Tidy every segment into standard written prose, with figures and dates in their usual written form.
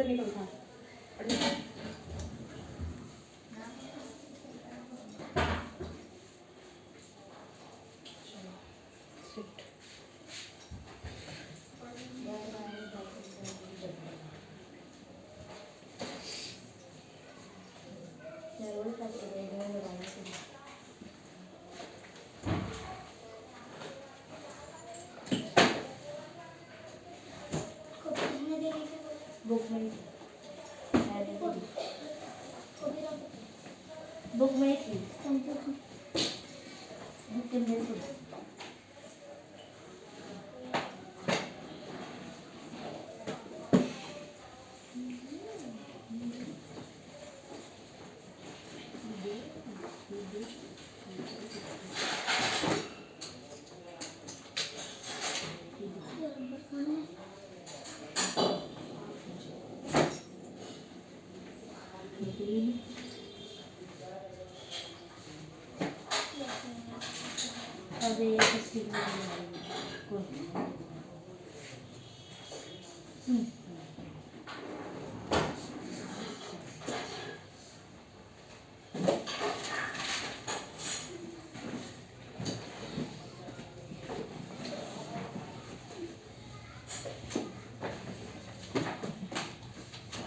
इधर निकल था। बुक में बुक में थी बुक में थी। अबे किसी को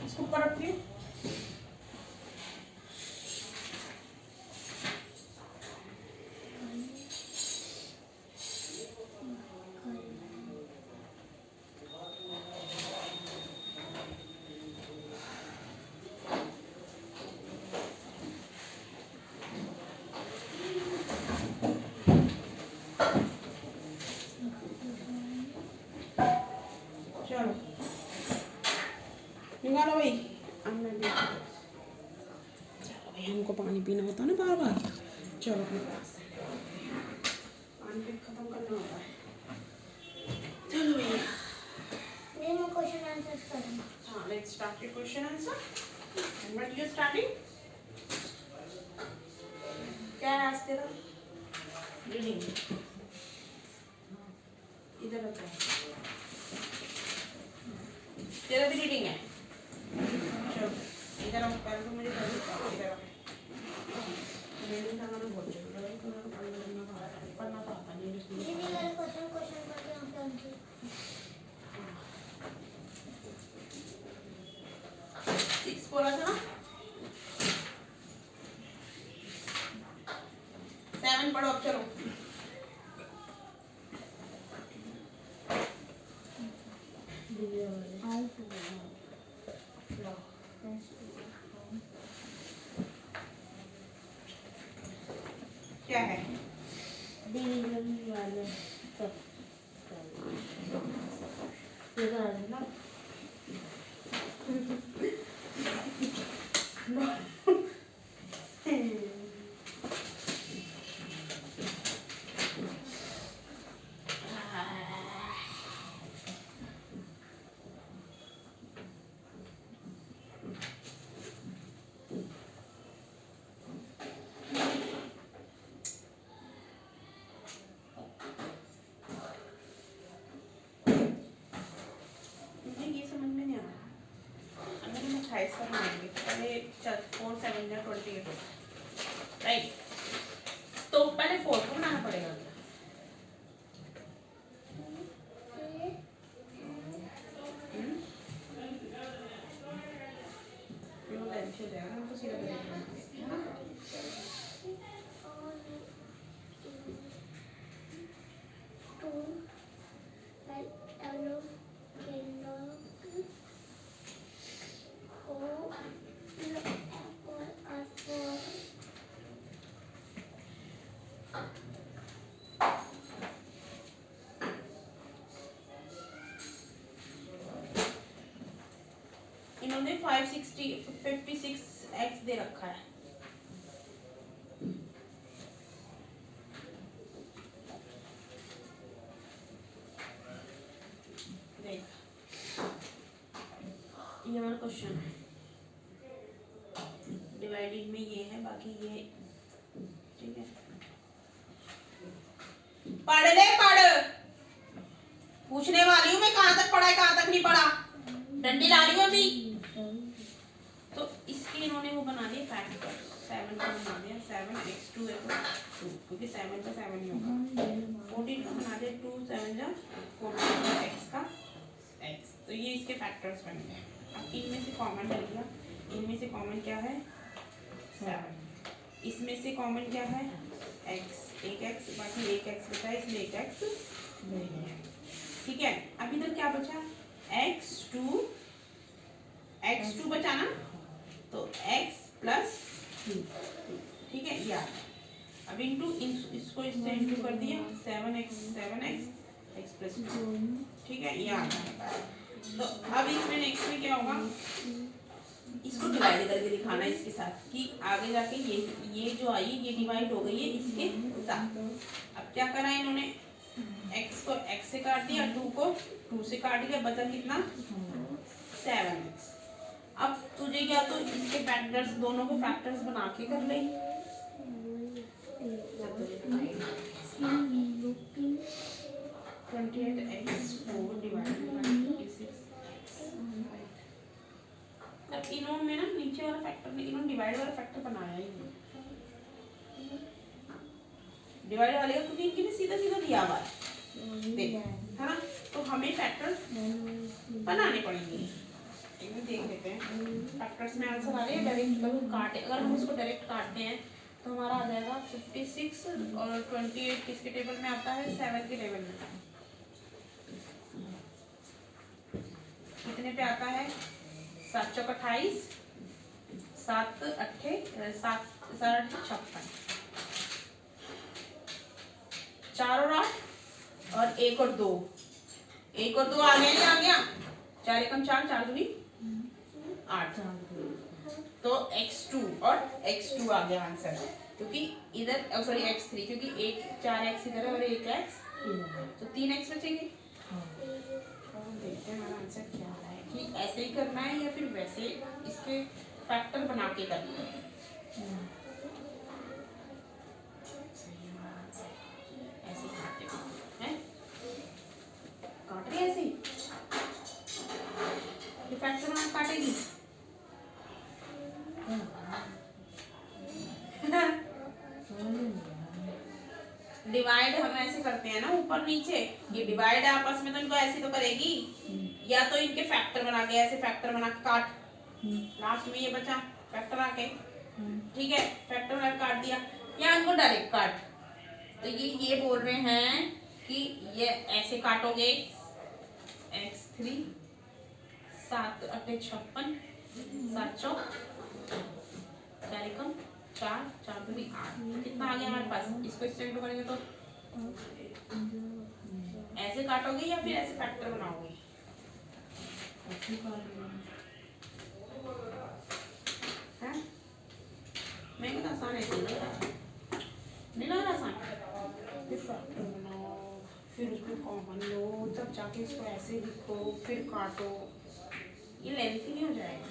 इसको ऊपर रखिए। चलो निकालो भाई। चलो भाई हमको पानी पीना होता है ना बार बार। चलो अपने पास पानी भी खत्म करना होता है। चलो भैया मैं क्वेश्चन आंसर करूंगा। हाँ let's start your question answer. And what you starting? क्या है आज तेरा रीडिंग? इधर रखो। तेरा भी रीडिंग है। चलो इधर आओ। पहले तो मेरी पहले इधर आओ। रीडिंग करना तो बहुत जरूरी है। पढ़ना तो आता नहीं ये भी वाला क्वेश्चन करके हम आंसर 6 बोला था ना। 7 पढ़ो अब। चलो क्या है? डिवीजन वाले सब ये तो है ना। मुझे ये समझ में नहीं आ रहा। अगर हम 28 का बनाएंगे पहले 4 7 28 राइट। तो पहले 4 को बनाना पड़ेगा। हम तो सीधा करेंगे है ना। इन्होंने 56x दे रखा है। देख ये वाला क्वेश्चन है। डिवाइडेड में ये है, बाकी ये ठीक है। पढ़ ले पढ़। पूछने वाली हूँ मैं कहाँ तक पढ़ा है कहाँ तक नहीं पढ़ा। डंडी ला रही हूँ अभी। फैक्टर 7 का बना दिया 7x2 है तो 2 क्योंकि 7 का 7 ही होगा 14 का बना दिया 2 7 जा 14 x का x तो ये इसके फैक्टर्स बन गए। अब इनमें से कॉमन ले लिया इनमें से कॉमन क्या है 7 इसमें से कॉमन क्या है x एक x बाकी एक x बचा है इसमें एक x नहीं है ठीक है। अब इधर क्या बचा x2 बचा ना तो x प्लस ठीक है यार अब इंटू इसको इससे इंटू कर दिया 7x x प्लस 2 ठीक है यार तो अब इसमें नेक्स्ट में क्या होगा इसको डिवाइड करके दिखाना है इसके साथ कि आगे जाके ये जो आई ये डिवाइड हो गई है इसके साथ। अब क्या करा इन्होंने x को x से काट दिया 2 को 2 से काट दिया बचा कितना 7x। अब तुझे या तो इसके फैक्टर्स दोनों के फैक्टर्स बना के कर ले 28x4 डिवाइडेड बाय 26x। अब इन्होंने ना नीचे वाला फैक्टर ने इन्होंने डिवाइड वाला फैक्टर बनाया ही नहीं डिवाइड वाले का क्योंकि इनके लिए सीधा सीधा दिया हुआ है देख है ना तो हमें फैक्टर बनाने पड़ेंगे। एक देख लेते हैं फैक्टर्स में आंसर आ रहे हैं डायरेक्ट मतलब काटे अगर हम इसको डायरेक्ट काटते हैं तो हमारा आ जाएगा 56 और 28 किसके टेबल में आता है 7 के टेबल में कितने पे आता है 7 चौक 28 7 अट्ठे 7 56 4 और 8 और 1 और 2 1 और 2 आ गया या आ गया 4 एकम 4 4 दूनी 8 तो x2 और x2 आ गया आंसर क्योंकि इधर सॉरी x3 क्योंकि एक 4x इधर है और एक x तो 3x बचेंगे। देखते हैं हमारा आंसर क्या आ रहा है कि ऐसे ही करना है या फिर वैसे इसके फैक्टर बना के करना है। ऐसे काटे हैं काट रही ऐसे ये फैक्टर बना काटेगी डिवाइड हम ऐसे करते हैं ना ऊपर नीचे ये डिवाइड आपस में तो इनको ऐसे तो करेगी या तो इनके फैक्टर बना के ऐसे फैक्टर बना के काट लास्ट में ये बचा फैक्टर आके ठीक है फैक्टर बना काट दिया या इनको डायरेक्ट काट तो ये बोल रहे हैं कि ये ऐसे काटोगे x3 7 अट्ठे 56 7 चौक 4 एकम 4 4 दूनी 8 कितना आ गया हमारे पास इसको इससे इंटू करेंगे तो ऐसे काटोगे या फिर ऐसे फैक्टर बनाओगे हैं मैं तो आसान है नहीं लग रहा आसान फिर फैक्टर बनाओ फिर उसको कॉमन लो तब जाके इसको ऐसे लिखो फिर काटो ये लेंथी नहीं हो जाएगा।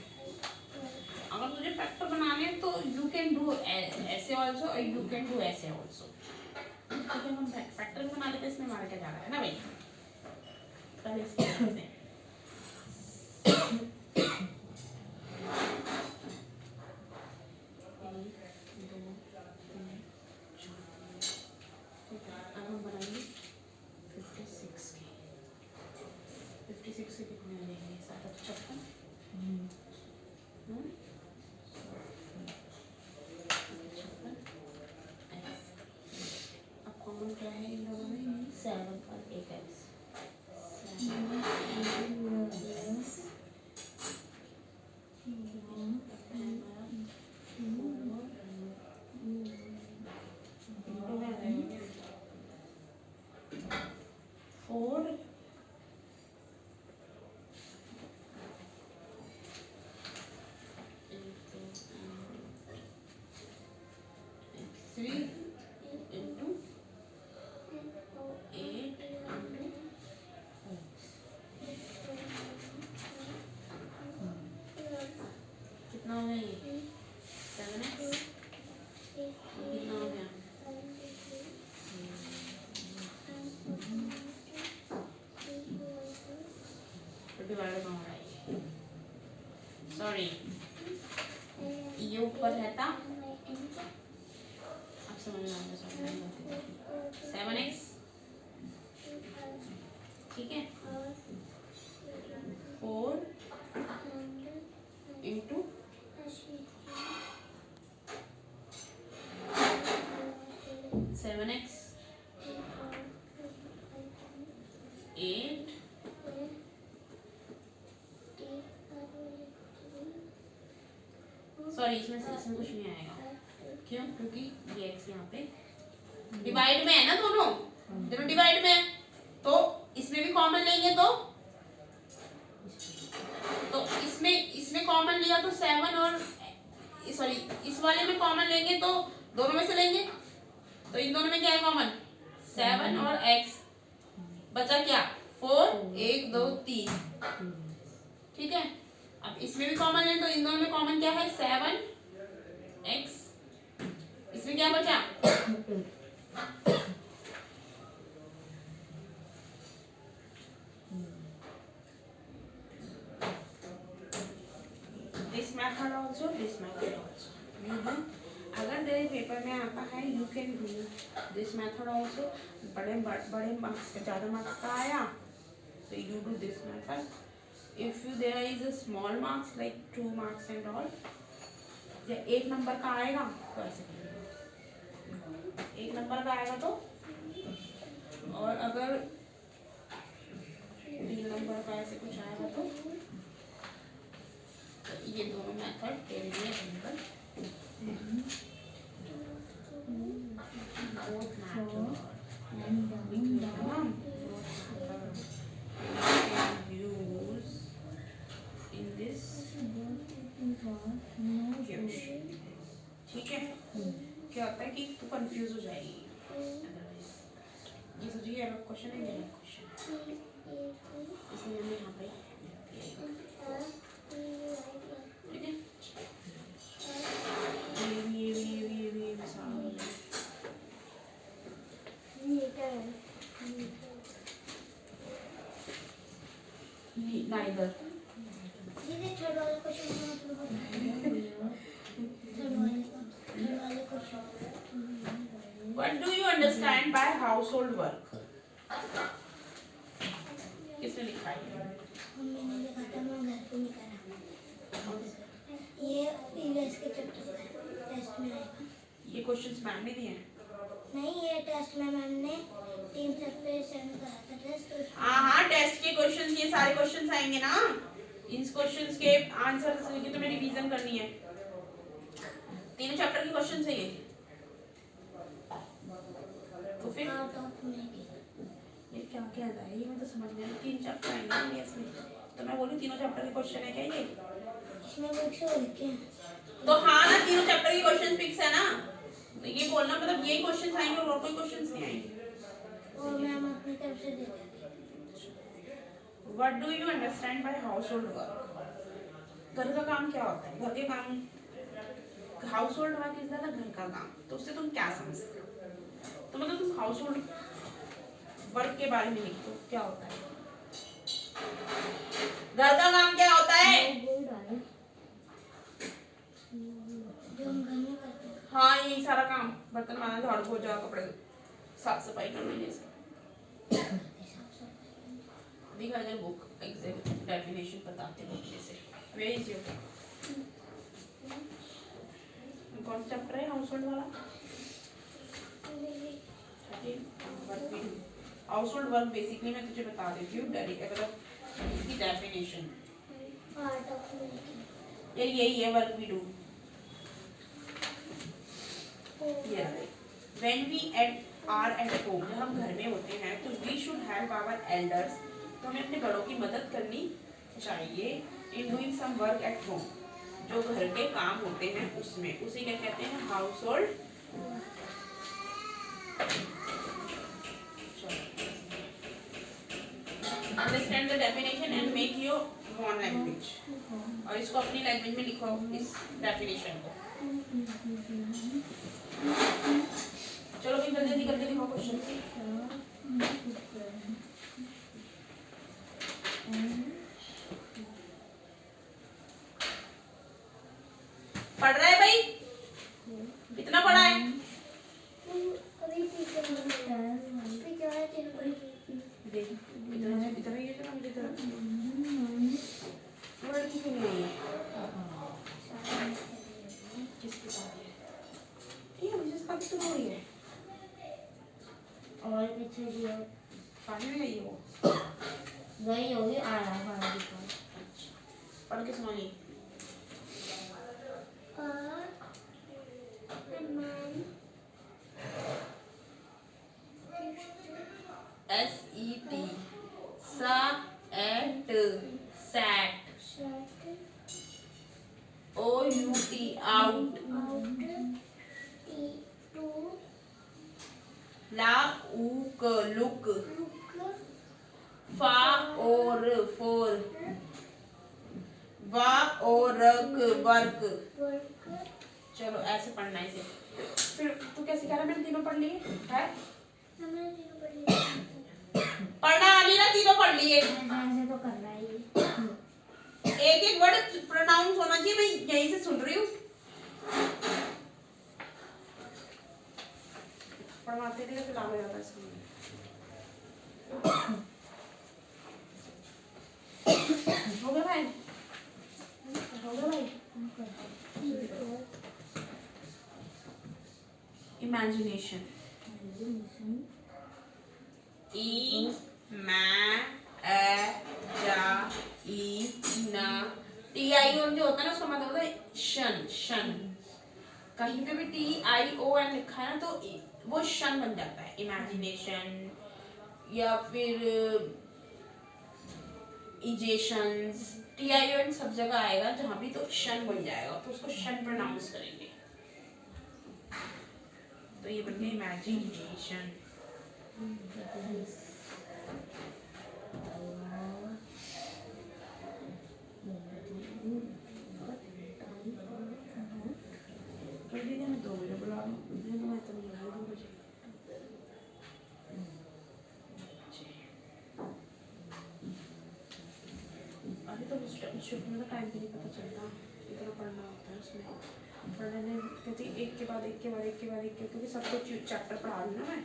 अगर तुझे फैक्टर बनाने तो यू कैन डू ऐसे ऑल्सो और यू कैन डू ऐसे ऑल्सो ठीक है हम फैक्टर बना लेते हैं इसमें हमारा क्या जा रहा है ना भाई पहले इसको करते हैं अब हम बनाएंगे 56 के कितने आ जाएंगे 7 56 अब कॉमन क्या है इन दोनों में 7 और 8x कितना हो गया ये 7x कितना हो गया तो डिवाइड कहाँ हो रहा है सॉरी ये ऊपर रहता, अब समझ में आ गया 7x, ठीक है, 4 इंटू 7x 8, सॉरी इसमें कुछ नहीं आएगा, क्यों? क्योंकि ये x यहाँ पे डिवाइड में है ना, दोनों डिवाइड में है, तो इसमें भी कॉमन लेंगे तो इसमें कॉमन लिया तो 7 और सॉरी इस वाले में कॉमन लेंगे तो दोनों में से लेंगे, तो इन दोनों में क्या है कॉमन? 7 और x, बचा क्या? 4, 1 2 3, ठीक है। अब इसमें भी कॉमन है तो इन दोनों में कॉमन क्या है? 7x, इसमें क्या बचा? This method also, this method also. अगर तेरे पेपर में आता है you can do this method also. बड़े मार्क्स का, ज़्यादा मार्क्स का आया तो you do this method. If there is a small marks like 2 marks and all, या 1 नंबर का आएगा तो ऐसे करेंगे, 1 नंबर का आएगा तो, और अगर 3 नंबर का ऐसे कुछ आएगा तो ये दोनों मेथड तेरे लिए अवेलेबल इन दिस, ठीक है। क्या होता है कि तू कंफ्यूज हो जाएगी, ये सोचिए अलग क्वेश्चन है, ये अलग क्वेश्चन, इसलिए हमने यहाँ पे neither. What do you understand by household work? किसने लिखा है? मैंने लिखा था, मैं घर पे नहीं करा। ये प्रीवियस के चैप्टर का टेस्ट में आएगा। ये क्वेश्चंस मैम ने दिए हैं? नहीं, ये टेस्ट में मैम ने 3 चैप्टर सेंड करा था टेस्ट। हाँ टेस्ट के क्वेश्चंस, ये सारे क्वेश्चंस आएंगे ना, इन क्वेश्चंस के आंसर की तुम्हें रिवीजन करनी है, 3 चैप्टर के क्वेश्चंस है ये, तो फिर ये क्या क्या है ये, मैं तो समझ नहीं, 3 चैप्टर आएंगे इसमें, तो मैं बोलूँ 3 चैप्टर के क्वेश्चन है क्या ये? इसमें बुक्स हो रखे हैं तो हाँ ना, 3 चैप्टर के क्वेश्चन फिक्स है ना, तो ये बोलना मतलब यही क्वेश्चंस आएंगे और कोई क्वेश्चंस नहीं आएंगे। और मैम अपनी तरफ से दे देंगे। What do you understand by household work? घर का काम क्या होता है? घर के काम, हाउसहोल्ड वर्क इज द घर का काम, तो उससे तुम क्या समझते हो? तो मतलब तुम हाउसहोल्ड वर्क के बारे में लिखो, क्या होता है? घर का काम क्या होता है? जो हम घर में करते हैं। हाँ यही सारा काम, बर्तन मारना, झाड़ू पोछा, कपड़े साफ सफाई करना, जैसे दिखा इधर बुक एग्जैक्ट डेफिनेशन बताते हैं जैसे। वेयर इज योर, कौन सा चैप्टर है हाउसहोल्ड वाला? हाउसहोल्ड वर्क बेसिकली मैं तुझे बता देती हूँ, मतलब इसकी डेफिनेशन यार यही है, work we do when we are at home, जब हम घर में होते हैं तो we should help our elders, तो हमें अपने बड़ों की मदद करनी चाहिए in doing some work at home, जो घर के काम होते हैं उसमें, उसे क्या कहते हैं? Household. Understand the definition and make your own language, और इसको अपनी लैंग्वेज में लिखो इस डेफिनेशन को। चलो भी जल्दी करके लिखो क्वेश्चन। पढ़ रहा है भाई? देख इतना इतना ये जो ना मुझे इतना वो लड़की क्यों नहीं आई है? किसके साथ है? ठीक है मुझे इसका भी सुना रही है और पीछे भी है। पानी में गई है वो गई होगी आ रहा है हमारे पास। पढ़ के सुनाइए SET SAT OUT out LAUK look FA और for WA और work। चलो ऐसे पढ़ना है इसे। फिर तू क्या सिखा रहा है? मैंने तीनों पढ़ लिए है पढ़ना वाली ना तीनों पढ़ लिए। ऐसे तो करना ही। एक एक वर्ड प्रोनाउंस होना चाहिए। मैं यहीं से सुन रही हूँ पढ़वाते थे फिर आगे जाता है इसमें। हो गया भाई हो गया भाई। इमेजिनेशन ई मैं TION जो होता है ना उसका मतलब होता है शन शन। कहीं पे भी TION लिखा है ना तो वो शन बन जाता है। इमेजिनेशन या फिर इजेशंस TION सब जगह आएगा जहाँ भी तो शन बन जाएगा तो उसको शन प्रोनाउंस करेंगे। तो ये बन गया इमेजिनेशन। कर दीजिए मैं 2 बजे बुला रहा हूँ मैं तो बुला रहा हूँ 2 बजे। अभी तो शिफ्ट में तो टाइम भी नहीं पता चलता इतना पढ़ना होता है उसमें। पढ़ने में कहती एक के बाद एक के बाद एक के बाद एक के क्योंकि सब कुछ चैप्टर पढ़ा रही हूँ ना मैं।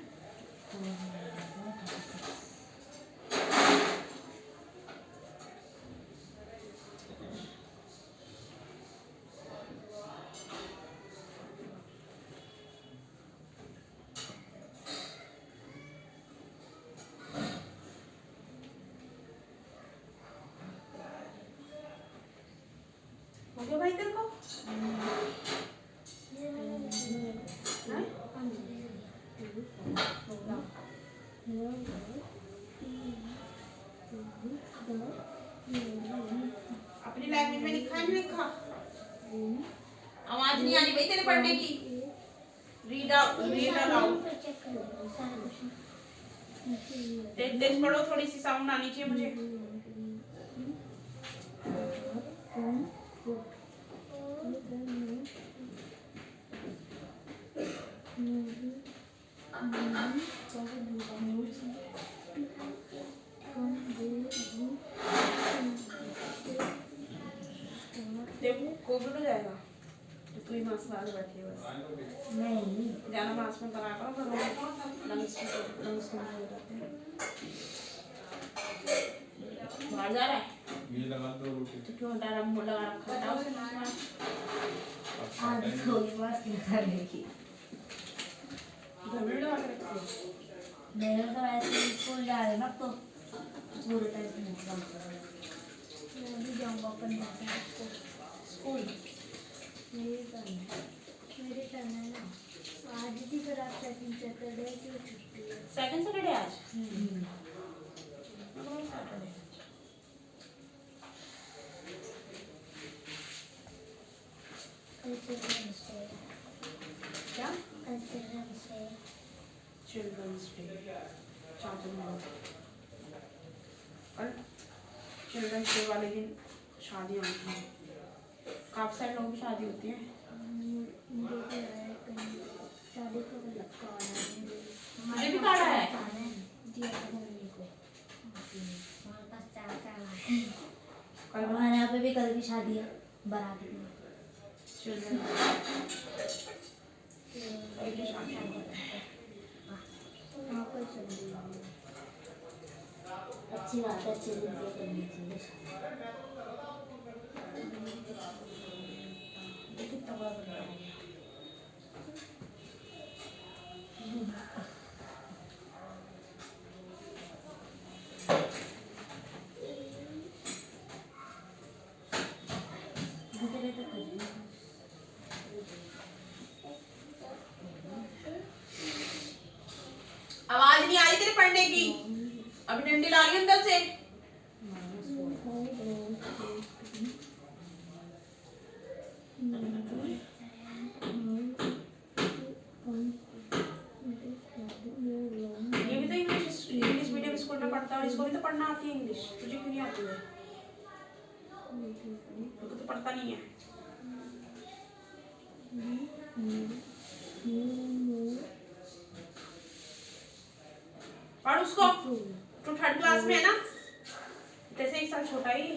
हो गया भाई तेरे को? अपनी लैंग्वेज में लिखा है नहीं लिखा? आवाज नहीं आ रही भाई तेरे पढ़ने की। रीड अलाउड तेज पढ़ो थोड़ी सी साउंड आनी चाहिए मुझे। देखो कोविड हो जाएगा तो तू ही मास्क लगा के बैठी है बस। नहीं जाना मास्क में लगा करो फिर लंग्स में हो जाते हैं। बाहर जा रहा है ये लगा दो रोटी तो क्यों डरा मुंह लगा रखा है उसे मास्क आदत होगी मास्क लगाने की। घर में लगा के रखते हैं। मेरे तो ऐसे स्कूल जा रहे ना तो पूरे टाइम से नहीं काम कर रहे। मैं भी जाऊँगा अपन स्कूल मेरी टर्न है ना आज भी फिर आप सेकंड सैटरडे की छुट्टी है। सेकंड सैटरडे आज चिल्ड्रंस डे क्या चिल्ड्रंस डे चिल्ड्रंस डे 4 जनवरी और चिल्ड्रंस डे वाले दिन शादी होती है। काफी सारे लोगों की शादी होती है। शादी को लगता मुझे भी कार्ड आया है। कल हमारे यहाँ पे भी कल की शादी है बारात की। चिल्ड्रन अच्छी बात है, अच्छी बात करनी चाहिए। कितना बड़ा बन रहा है। आवाज नहीं आ रही तेरे पढ़ने की, अभी डंडी ला रही है अंदर से। ये भी तो इंग्लिश मीडियम स्कूल में पढ़ता है, इसको भी तो पढ़ना आती है इंग्लिश, तुझे क्यों नहीं आती है? तू तो पढ़ता नहीं है। पढ़ उसको, तू थर्ड क्लास में है ना, जैसे एक साल छोटा ही।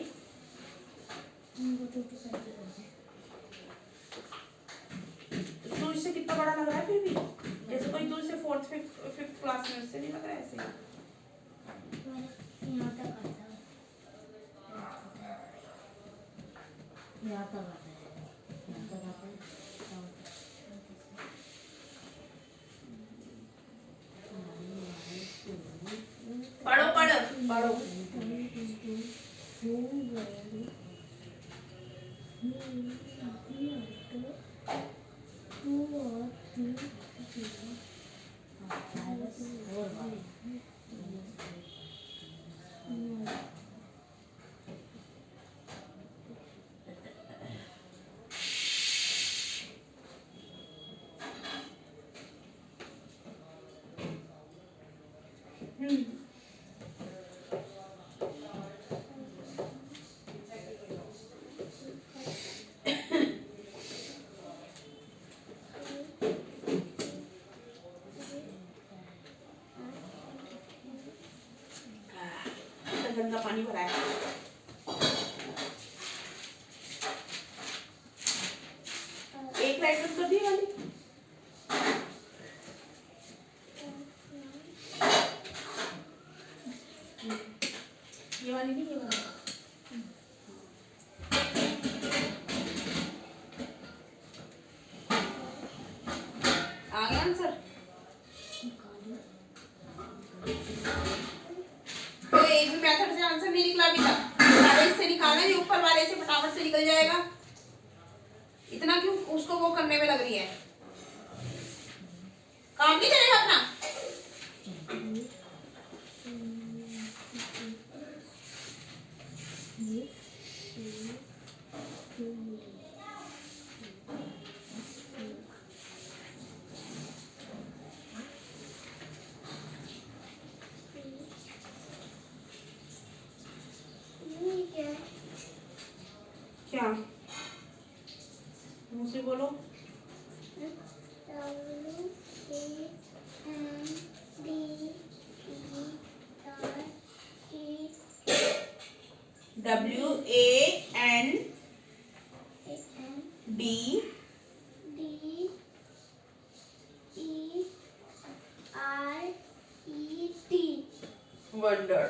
तू इससे कितना बड़ा लग रहा है फिर भी, जैसे कोई तू इससे फोर्थ फिफ्थ क्लास में, उससे नहीं लग रहा है ऐसे। यहाँ तक आता है, यहाँ तक आता है, यहाँ तक आता है। पढ़ो पढ़ो पढ़ो। गंदा पानी भरा है। एक लाइट बंद कर दी वाली। ये वाली नहीं, ये वाली। आ गया आंसर। तो एक भी मेथड से आंसर नहीं निकला अभी तक, सारे इससे निकालना है, ऊपर वाले से फटाफट से निकल जाएगा। इतना क्यों उसको वो करने में लग रही है, काम नहीं करेगा अपना। क्या मुझसे बोलो। WANDERET wonder.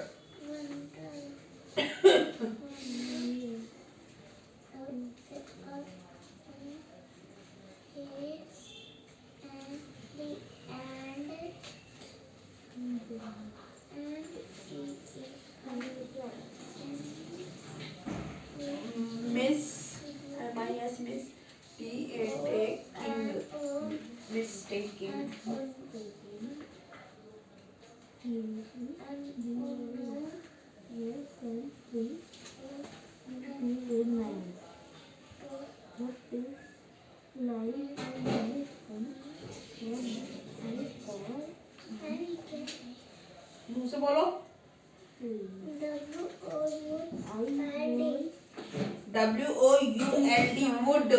Miss MIS miss mistaking मुंह से बोलो। WOULD would.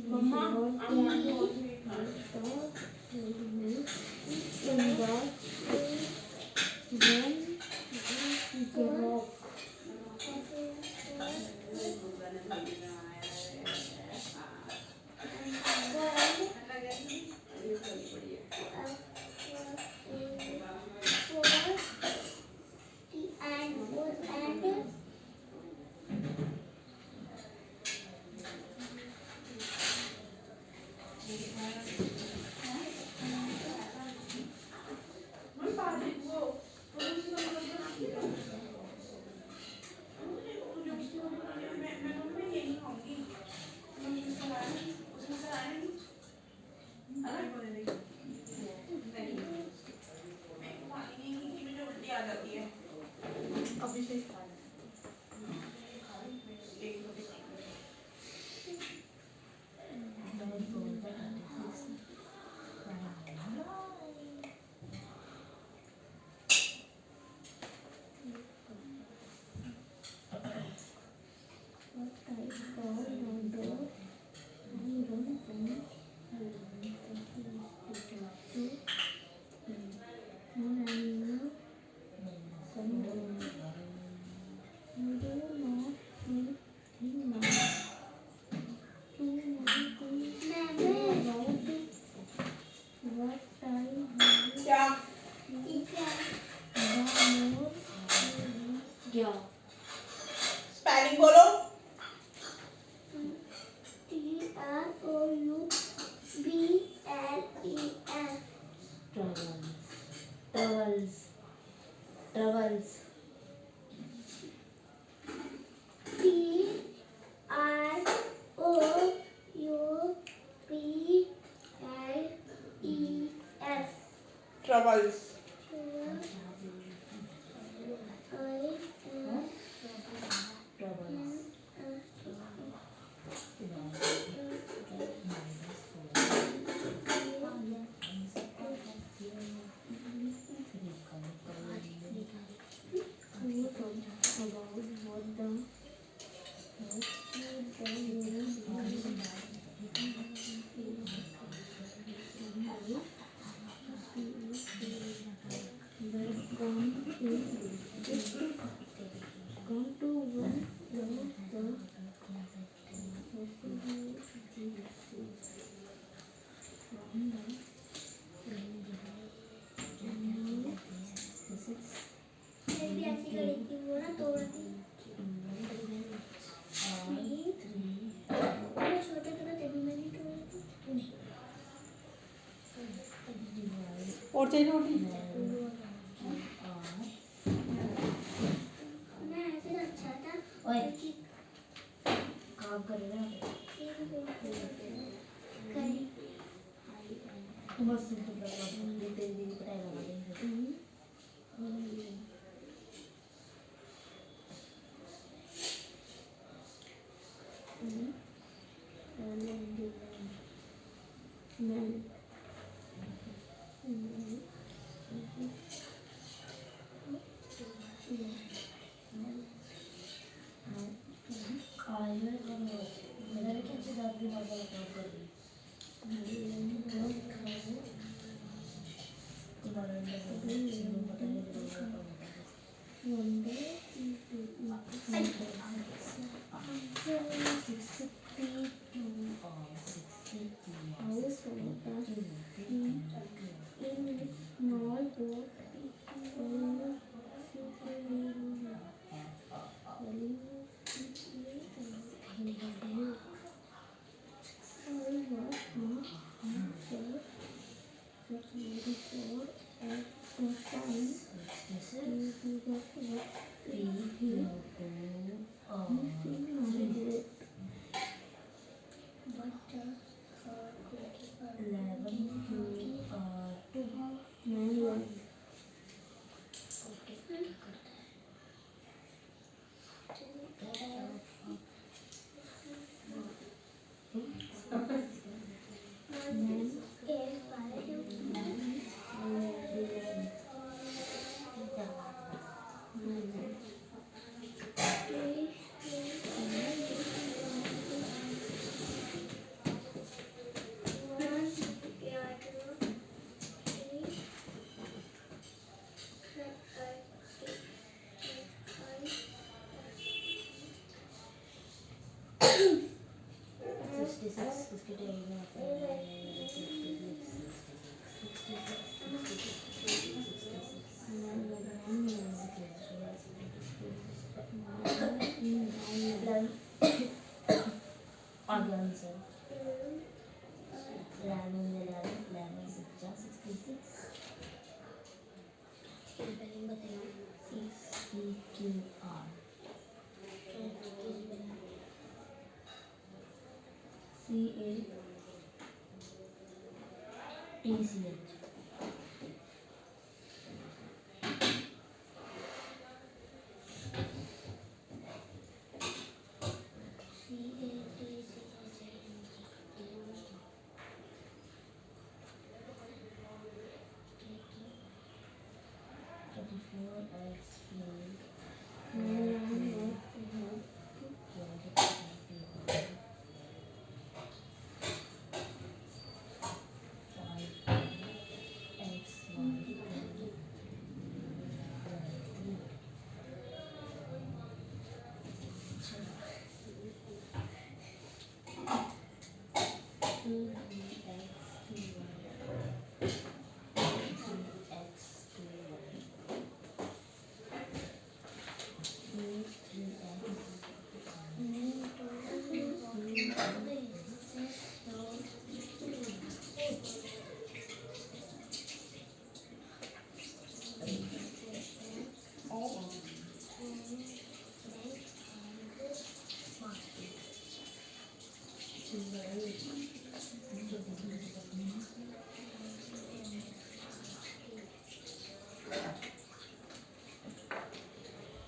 मम्मा आ जाती है अभिषेक क्या स्पेलिंग बोलो Troubles. Troubles. ट्रबल्स और चाहिए रोटी काम कर रहे हैं बस तेरी दीदी पढ़ाई लगा देंगे TCH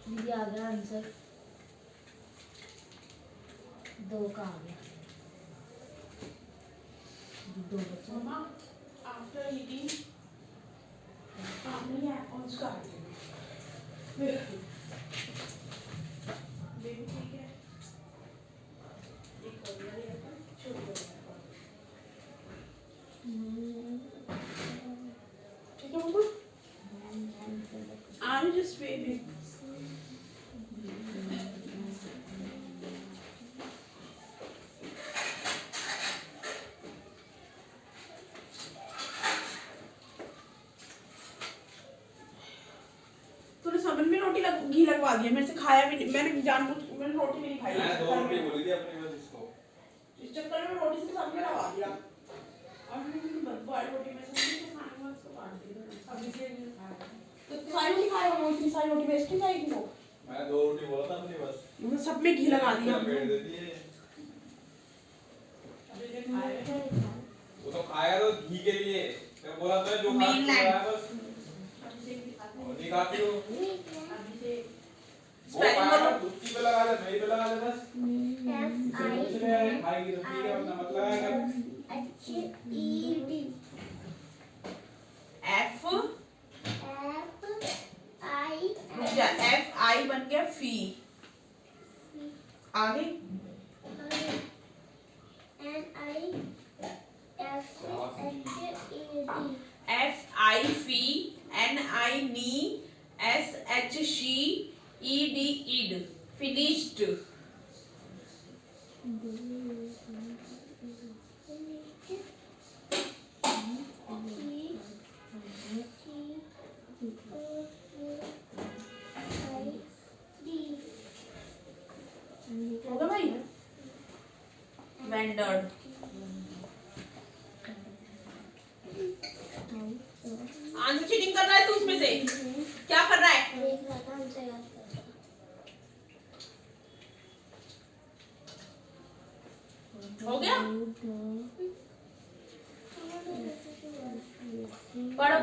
दीदी आ गया आंसर 2 का आ गया 2 बचा मम्मा आफ्टर ईटिंग family accounts का बेबी ठीक है एक और वाली अपन छोटी ठीक है मम्मा आर यू जस्ट बेबी घी लगवा दिया मेरे से खाया भी नहीं मैंने मैंने रोटी भी नहीं खाई मैं 2 रोटी बोली थी अपनी बस इसको इस चक्कर में रोटी से सब में लगा दिया और मैंने बदबू आई रोटी में से मुझे खाने में उसको काट दिया सब्जी से नहीं खाया तो सारी रोटी खाया वो इतनी सारी रोटी वेस्ट नहीं जाएगी वो मैं 2 रोटी बोला था अपनी बस मैंने सब में घी लगा दिया पेट देती है अभी देख खाया वो तो खाया तो घी के लिए मैं बोला था जो खा रहा है बस और नहीं खाती हो वो खाया दूसरी पे लगा दे मेरी पे लगा दे बस दूसरे खाएगी तो ठीक है वरना मत लगाएगा HED F FI बन गया फी आगे FI fee NI knee SH she ED id finished होगा भाई वेंडर्ड आंसर चीटिंग कर रहा है तू उसमें से क्या कर रहा है हो गया पढ़ो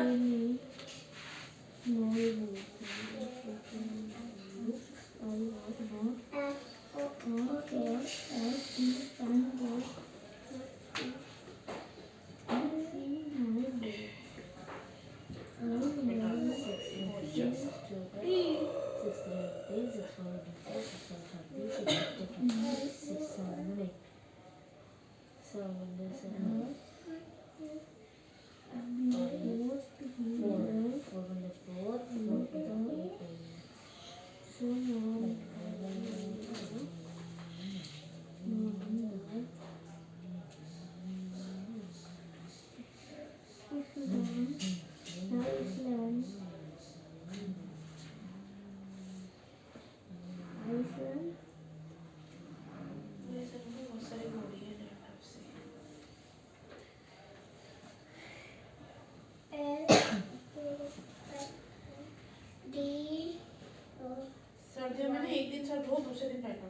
सर्दियों में ना एक दिन सर धो दूसरे दिन बैठो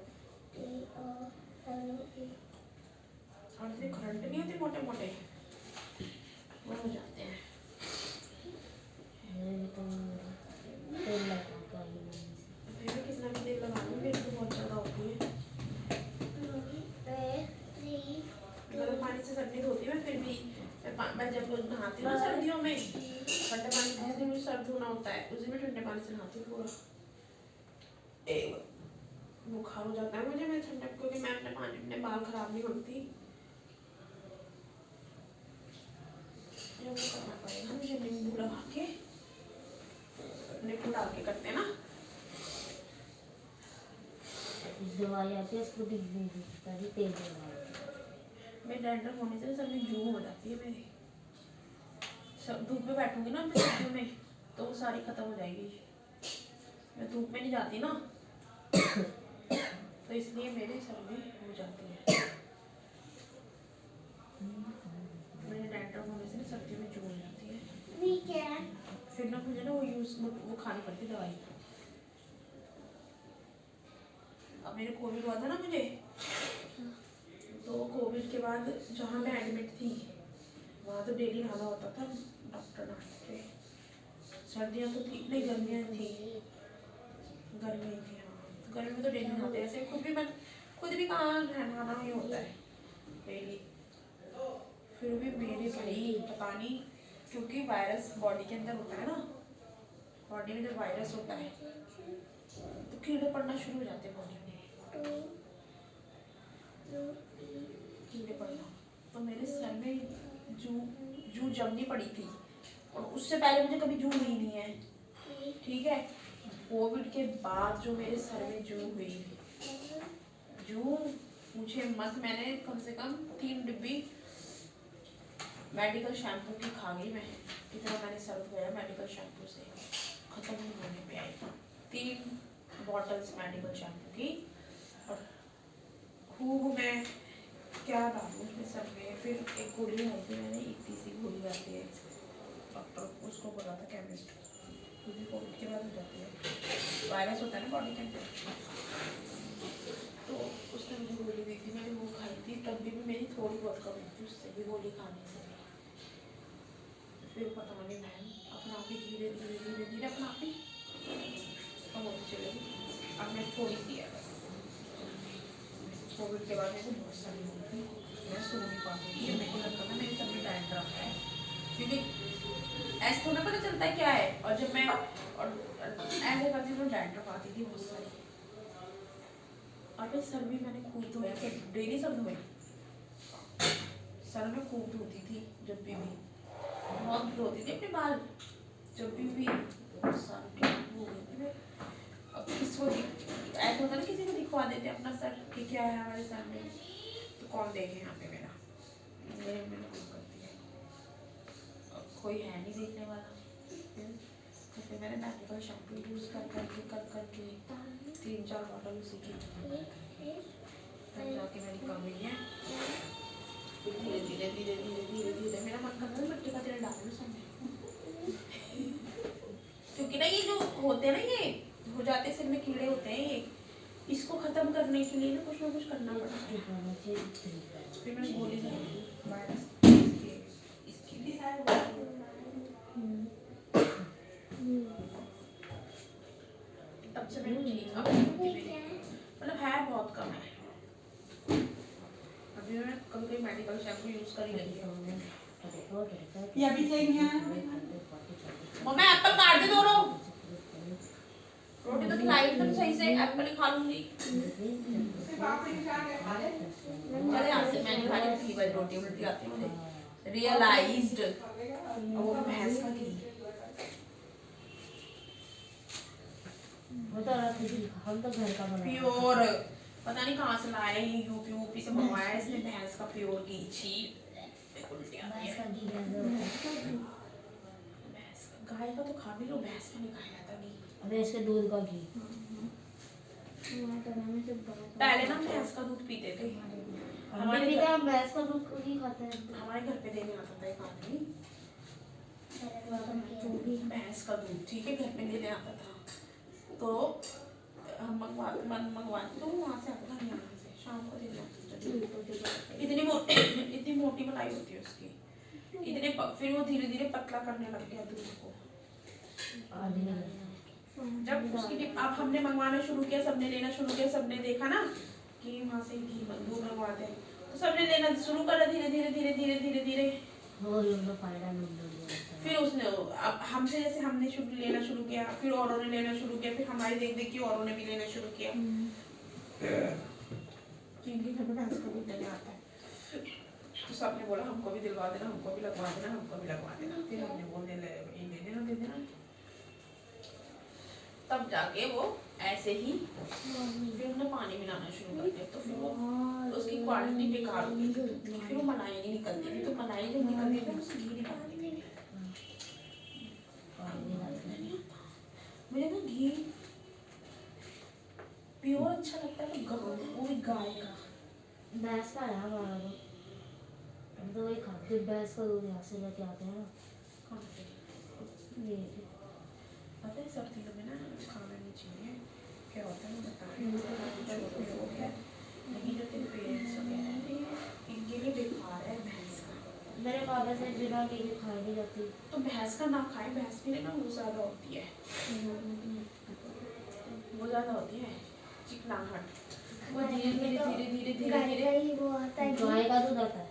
और करंट नहीं होते मोटे मोटे वो हो जाता मैं जब नहाती हूँ ना सर्दियों में, ठंडे पानी जिस दिन मुझे सर धोना होता है उस दिन मैं ठंडे पानी से नहाती हूँ पूरा। बुखार हो जाता है मुझे, मैं ठंडा, क्योंकि मैं अपने पानी अपने बाल खराब नहीं करती। ये वो करना पड़ेगा मुझे, नींबू लगा के, नींबू डाल के करते हैं ना। दवाई आती है इसको तेज दवाई। मेरे डैंड्रफ होने से सर में जू हो जाती है मेरी। सब धूप में बैठूंगी ना अपने सर्दियों में तो वो सारी खत्म हो जाएगी। मैं धूप में नहीं जाती ना तो इसलिए मेरे सर में हो जाती है। मेरे डैंड्रफ होने से सर्दियों में जू हो जाती है। फिर ना मुझे ना वो खानी पड़ती दवाई। अब मेरे कोविड हुआ था ना मुझे, तो कोविड के बाद जहाँ मैं एडमिट थी वहाँ तो डेली नहाना होता था डॉक्टर नहाते। सर्दियाँ तो थी नहीं, गर्मियाँ थी, गर्मी थी। हाँ गर्मी में तो डेली नहाते, ऐसे खुद भी कहाँ नहाना ही होता है डेली। फिर भी मेरे भाई पता नहीं, क्योंकि वायरस बॉडी के अंदर होता है ना, बॉडी में जब वायरस होता है तो कीड़े पड़ना शुरू हो जाते हैं बॉडी में, कीड़े पड़ना। तो मेरे सर में जू जमनी पड़ी थी और उससे पहले मुझे कभी जू हुई नहीं है, ठीक है। कोविड के बाद जो मेरे सर में जू हुई, जू मुझे मत, मैंने कम से कम 3 डिब्बी मेडिकल शैम्पू की खा गई मैं। कितना मैंने सर धोया मेडिकल शैम्पू से, खत्म नहीं होने पे आई। 3 बॉटल्स मेडिकल शैम्पू की, और खूब मैं क्या डालूँ उसमें सर में। फिर एक गोली आई थी मैंने, इतनी सी गोली आती है, डॉक्टर उसको बोला था केमिस्ट, क्योंकि कोविड के बाद हो जाती है, वायरस होता है ना बॉडी के अंदर। तो उसने मुझे गोली दी थी, मैंने वो खाई थी, तब भी मेरी थोड़ी बहुत कम थी उससे भी, गोली खाने से। फिर पता नहीं मैम अपना आप ही धीरे धीरे धीरे धीरे अपना आप ही कम होती चलेगी। अब मैं थोड़ी सी है बस। कोविड के बाद मेरे को बहुत सारी होगी, मैं सो नहीं पाती थी, मेरे को लगता था मेरे सर में डैंड्रफ है, क्योंकि ऐसे थोड़ा पता चलता है क्या है। और जब मैं ऐसे करती थी तो डैंड्रफ आती थी बहुत सारी। और सर भी मैंने खूब धोया, डेली सर धोए, सर में खूब धोती थी, जब भी बहुत धोती थी अपने बाल, जब भी सारे हो गए थे। अब किसको ऐसा होता है ना, किसी को दिखवा देते अपना सर कि क्या है हमारे सर में, तो कौन देखे यहाँ पे मेरा, मेरे में खूब करती है। अब कोई है नहीं देखने वाला, तो फिर मैंने मेडिकल शैम्पू यूज़ कर करके 3-4 बॉटल उसी की, तब जाके मेरी कमी है। धीरे धीरे धीरे धीरे धीरे धीरे मेरा मन करता है मिट्टी का तेल डालूं सामने, क्योंकि ना ये जो होते हैं ना, ये हो जाते सिर में कीड़े होते हैं, ये इसको खत्म करने के लिए ना कुछ करना पड़ता है। फिर मैं गोली वायरस इसकी भी है, तब से मैं ठीक, अब मतलब है बहुत कम है। अभी मैं कभी मेडिकल शैम्पू यूज कर ही लेती हूँ। ये अभी चाहिए मम्मी, एप्पल काट दे दोनों, रोटी तो खिलाई तुम सही से, एप्पल ही खा लूंगी। चले यहाँ से, मैंने खाली 3 बजे रोटी उल्टी आती है मुझे, रियलाइज्ड। वो भैंस का घी, वो तो हम तो घर का बना प्योर, पता नहीं कहाँ से लाए, यूपी से मंगवाया इसने, भैंस का प्योर घी। छी, उल्टी आती है। गाय का तो खा भी लो, भैंस का नहीं खाया जाता घी। भैंस के दूध का घी। पहले ना भैंस का दूध पीते थे, हमारे भी तो भैंस का दूध ही खाते हैं। हमारे घर पे देने आता था एक आदमी, भैंस का दूध, ठीक है, घर पे देने आता था। तो हम मंगवाते तो वहाँ से आता था, यहाँ से शाम को देने आता। इतनी मोटी मलाई होती है उसकी, इतने फिर वो धीरे धीरे पतला करने लग गया दूध को। जब उसकी अब हमने मंगवाना शुरू किया, सबने लेना शुरू किया, सबने देखा ना कि वहाँ से घी दूध मंगवाते हैं, तो सबने लेना शुरू करा धीरे धीरे धीरे धीरे धीरे धीरे। वो लोग फायदा नहीं होता फिर उसने अब हमसे जैसे हमने शुरू लेना शुरू किया, फिर औरों ने लेना शुरू किया, फिर हमारी देख देख के औरों ने भी लेना शुरू किया। तो इनके घर में भैंस का दूध लेने आता है, तो सबने बोला हमको भी दिलवा देना, हमको भी लगवा देना, हमको भी लगवा देना। फिर हमने बोल दिया दे देना। तब जाके वो ऐसे ही फिर उन्होंने पानी मिलाना शुरू कर दिया, तो फिर वो उसकी क्वालिटी बेकार हो गई थी, फिर वो मलाई नहीं निकलती थी। तो मलाई जब निकलती थी उससे घी निकालती थी। मुझे ना घी प्योर अच्छा लगता है, तो वो भी गाय का। भैंस का है हमारा तो वही खाते भैंस का दूध यहाँ से लेके आते हैं ना। कहाँ पे? ये पता है सर्दियों में ना खाना नहीं चाहिए, क्या होता है ना बताएं। छोटे लोग हैं, नहीं जो तेरे पेरेंट्स वगैरह हैं, इनके लिए बेकार है भैंस का। मेरे पापा से बिना घी के खाई नहीं जाती। तो भैंस का ना खाए, भैंस में ना वो ज़्यादा होती है, वो ज़्यादा होती है चिकनाहट। वो धीरे धीरे धीरे धीरे धीरे गाय धीरे का ही वो आता है गाय का दूध आता है,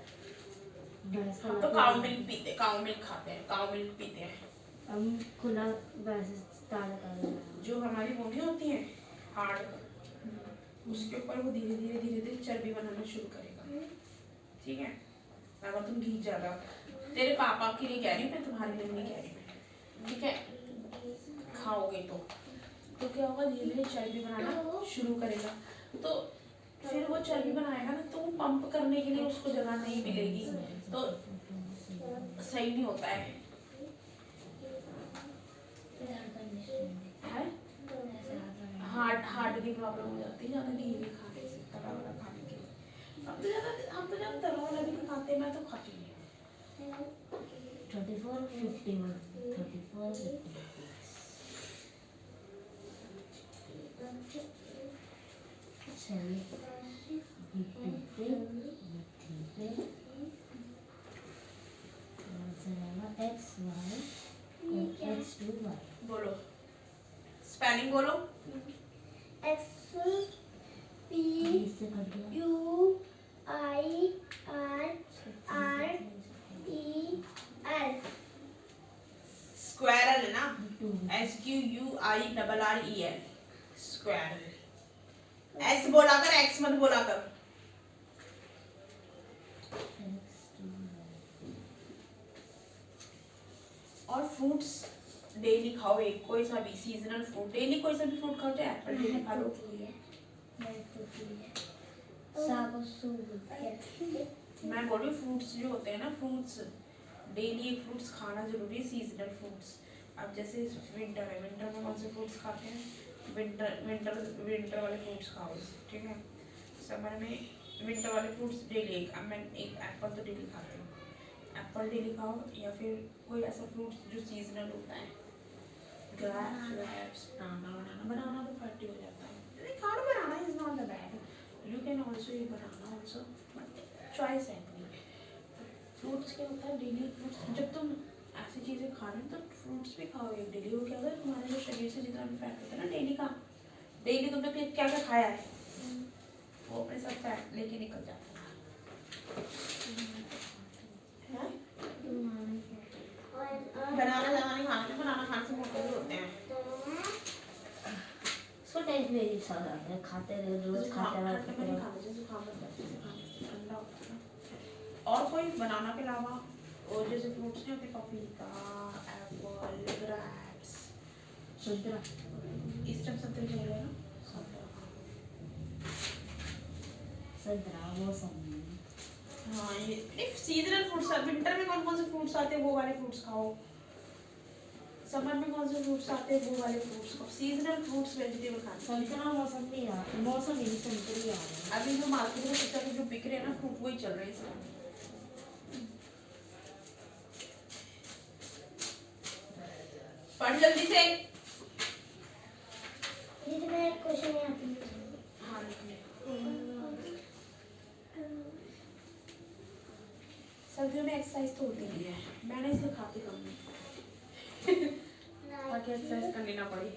भैंस का हम तो दूध काउ मिल्क पीते, काउ मिल्क खाते हैं, काउ मिल्क पीते हैं। हम खुला भैंस ताजा कर रहे हैं। जो हमारी वो नहीं होती है हार्ड, उसके ऊपर वो धीरे धीरे धीरे धीरे चर्बी बनाना शुरू करेगा। ठीक है, अगर तुम घी ज़्यादा, तेरे पापा के लिए कह रही हूँ मैं, तुम्हारे लिए नहीं कह रही मैं, ठीक है, खाओगे तो क्या होगा, धीरे धीरे चर्बी बनाना शुरू करेगा। तो फिर वो चर्बी बनाएगा ना, तो वो पंप करने के लिए उसको जगह नहीं मिलेगी, तो सही नहीं होता है। हार्ट की प्रॉब्लम हो जाती है ज़्यादा घी भी खाने से, तला वाला खाने के। हम तो जब तला वाला भी नहीं खाते, मैं तो खाती नहीं। 3451 34 चलिए X Y X two Y. बोलो स्पेलिंग बोलो। एक्स पी इससे कट गया U I R R E L. Squirrel है ना, SQUIRREL, स्क्वायरल। एस बोला कर, एक्स मत बोला कर। और फ्रूट्स डेली खाओ, एक कोई सा भी सीजनल फ्रूट, डेली कोई सा भी फ्रूट खाओ, चाहे एप्पल डेली खा लो। मैं बोल रही हूँ फ्रूट्स जो होते हैं ना, फ्रूट्स डेली एक फ्रूट्स खाना जरूरी है, सीजनल फ्रूट्स। अब जैसे विंटर है, विंटर में कौन से फ्रूट्स खाते हैं, विंटर वाले फ्रूट्स खाओ, ठीक है। समर में विंटर वाले फ्रूट्स डेली, एक मैं एक एप्पल तो डेली खाती हूँ, एप्पल डेली खाओ, या फिर कोई ऐसा फ्रूट्स जो सीजनल होता है, ग्रेप्स, बनाना तो फैटी हो जाता है, खाओ, banana is not the bad, you can also eat banana also, but choice है अपनी। फ्रूट्स क्या होता है, डेली फ्रूट्स, जब तुम ऐसी चीज़ें खा रहे हो तो फ्रूट्स भी खाओ एक डेली। वो क्या होता है, तुम्हारे जो शरीर से जितना भी फैट होता है ना डेली का, डेली तुमने क्या क्या खाया है, वो अपने साथ फैट लेके निकल जाता है। बनाना ज़्यादा नहीं खाना चाहिए, बनाना खाने से मोटे भी होते हैं। उसको टेस्ट भी अजीब सा आता है, खाते रहे रोज खाते रहे ठंड में नहीं खाना चाहिए, जुकाम होता है, जैसे खाने से ठंडा होता है ना। और कोई बनाना के अलावा और जैसे फ्रूट्स नहीं होते, पपीता, एप्पल, ग्रेप्स, संतरा इस टाइम संतरे चल रहे हैं ना, संतरा मौसमी। हाँ ये सीजनल फ्रूट्स। विंटर में कौन कौन से फ्रूट्स आते हैं, वो वाले फ्रूट्स खाओ। समर में कौन से फ्रूट्स आते हैं, वो वाले फ्रूट्स खाओ। सीजनल फ्रूट्स वेजिटेबल खाने। संतरा मौसमी आ मौसमी संतरी आ रहा है अभी जो मार्केट में सब जो बिक रहे हैं ना फ्रूट, वही चल रहे हैं इस समय। पढ़ जल्दी से। दीदी मैं एक क्वेश्चन में आती हूँ। हाँ लिखने। सर्दियों में एक्सरसाइज तो होती नहीं है, मैंने इसलिए खाती कम नहीं ताकि एक्सरसाइज करनी ना पड़े।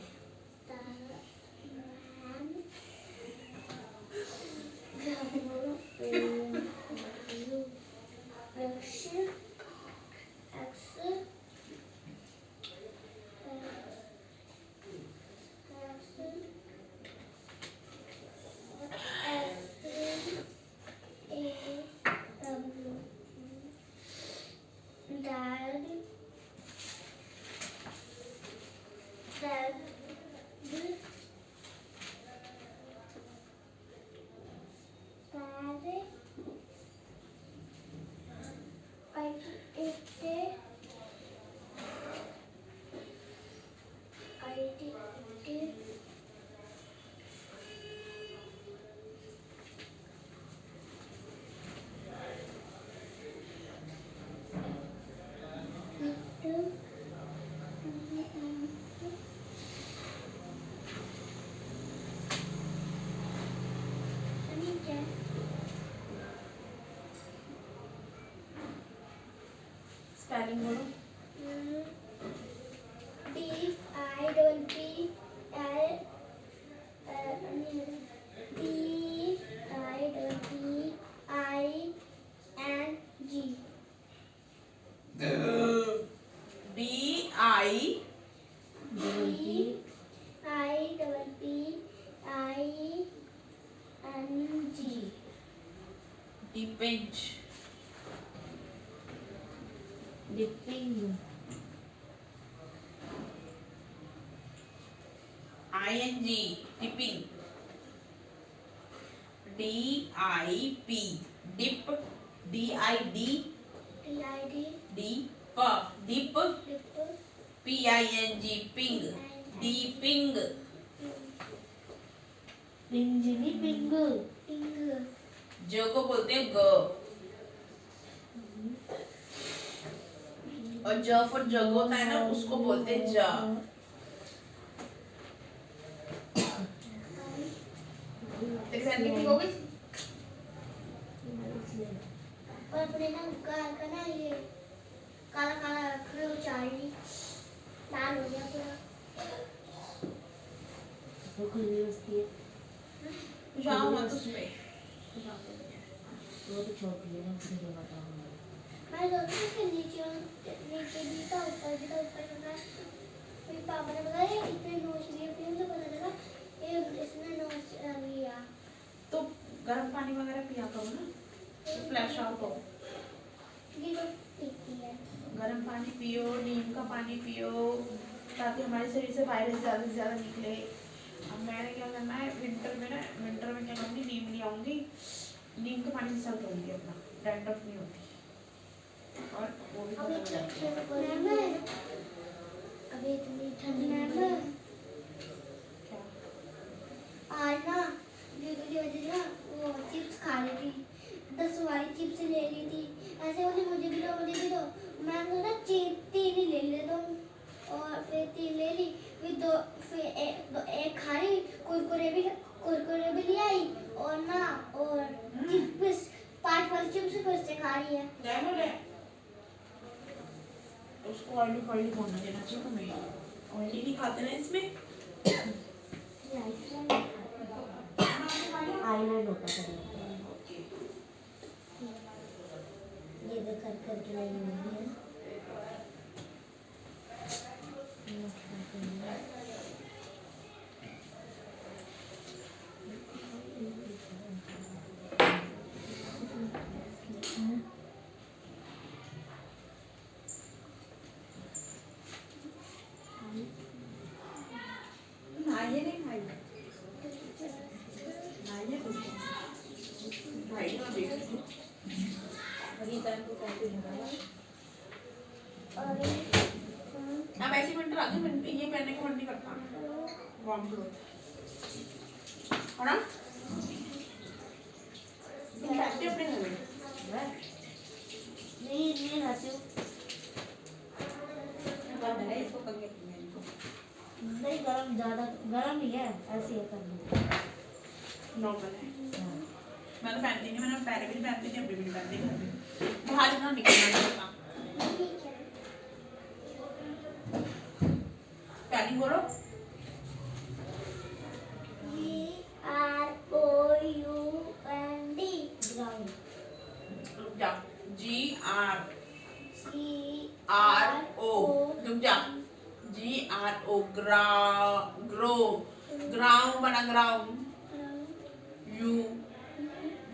स्पेलिंग बोलो। DIPING डिपेंच dipping ING tipping DIP dip DID dip dip PING ping dipping पिंजनी पिंग ज को बोलते हैं ग और ज फॉर जग होता है ना उसको बोलते हैं ज। तेरी बहन की ठीक हो गई? और अपने ना गाल का ना ये काला काला रख रहे हो चार्ली लाल हो गया पूरा। वो खुली उसकी जाओ मत उस पे। वो तो छोटी है ना उसने जो बताया मैं सोचती हूँ कि नीचे भी था ऊपर भी था ऊपर का मेरे पापा ने बताया इतने नोच लिए फिर मुझे पता लगा ये इसने नोच लिया। तो गर्म पानी वगैरह पिया करो ना, फ्लैश आउट हो। ये तो पीती है। गर्म पानी पियो, नीम का पानी पियो ताकि हमारे शरीर से वायरस ज़्यादा से ज़्यादा निकले। अब मैंने क्या करना है विंटर में क्या करूँगी, नीम ले आऊँगी, नीम का पानी से सर धोऊंगी अपना, डैंड्रफ नहीं होती और वो भी खत्म हो जाती है। अभी इतनी ठंडी क्या आज ना दीदी की वजह से ना वो चिप्स खा रही थी, 10 वाली चिप्स ले ली थी। ऐसे बोली मुझे भी दो मुझे भी दो। मैंने सोचा 3 ही ले लेता हूँ और फिर 3 ले ली। फिर एक खा रही, कुरकुरे भी ले आई और ना और चिप्स 5 वाली चिप्स फिर से खा रही है। क्या बोले? उसको ऑयली फॉयली होना देना चाहिए तुम्हें, ऑयली नहीं खाते ना इसमें। आईलैंड होता है ये तो कर के लाई हुई है। अब ऐसी विंटर आ गई, ये पहनने का मन नहीं करता, वार्म क्लोथ है ना। तुम बैठते हो अपने घर में? नहीं रहती हूँ। इसको करके नहीं गरम ज़्यादा गरम ही है, ऐसे ही करनी नॉर्मल है। मैं तो पहनती नहीं, मैंने पहले भी नहीं पहनती थी, अभी भी नहीं पहनती घर में, बाहर इतना निकलना नहीं होता। स्पेलिंग बोलो। GROUND रुक जा, GRO रुक जा, GRO ग्रो, ग्राउंड बना, ग्राउंड यू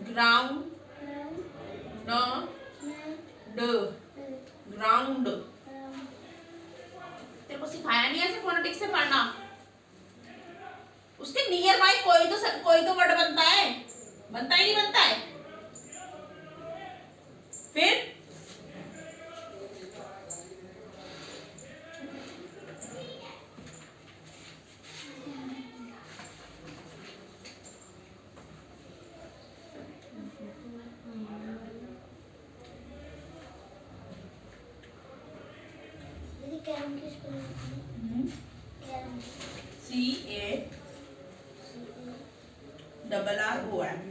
ग्राउंड न ड ग्राउंड। तेरे को सिखाया नहीं ऐसे फोनेटिक्स से पढ़ना। उसके नियर बाय कोई तो वर्ड बनता है, बनता ही नहीं बनता है। फिर कैरम की spelling carrom CARROM।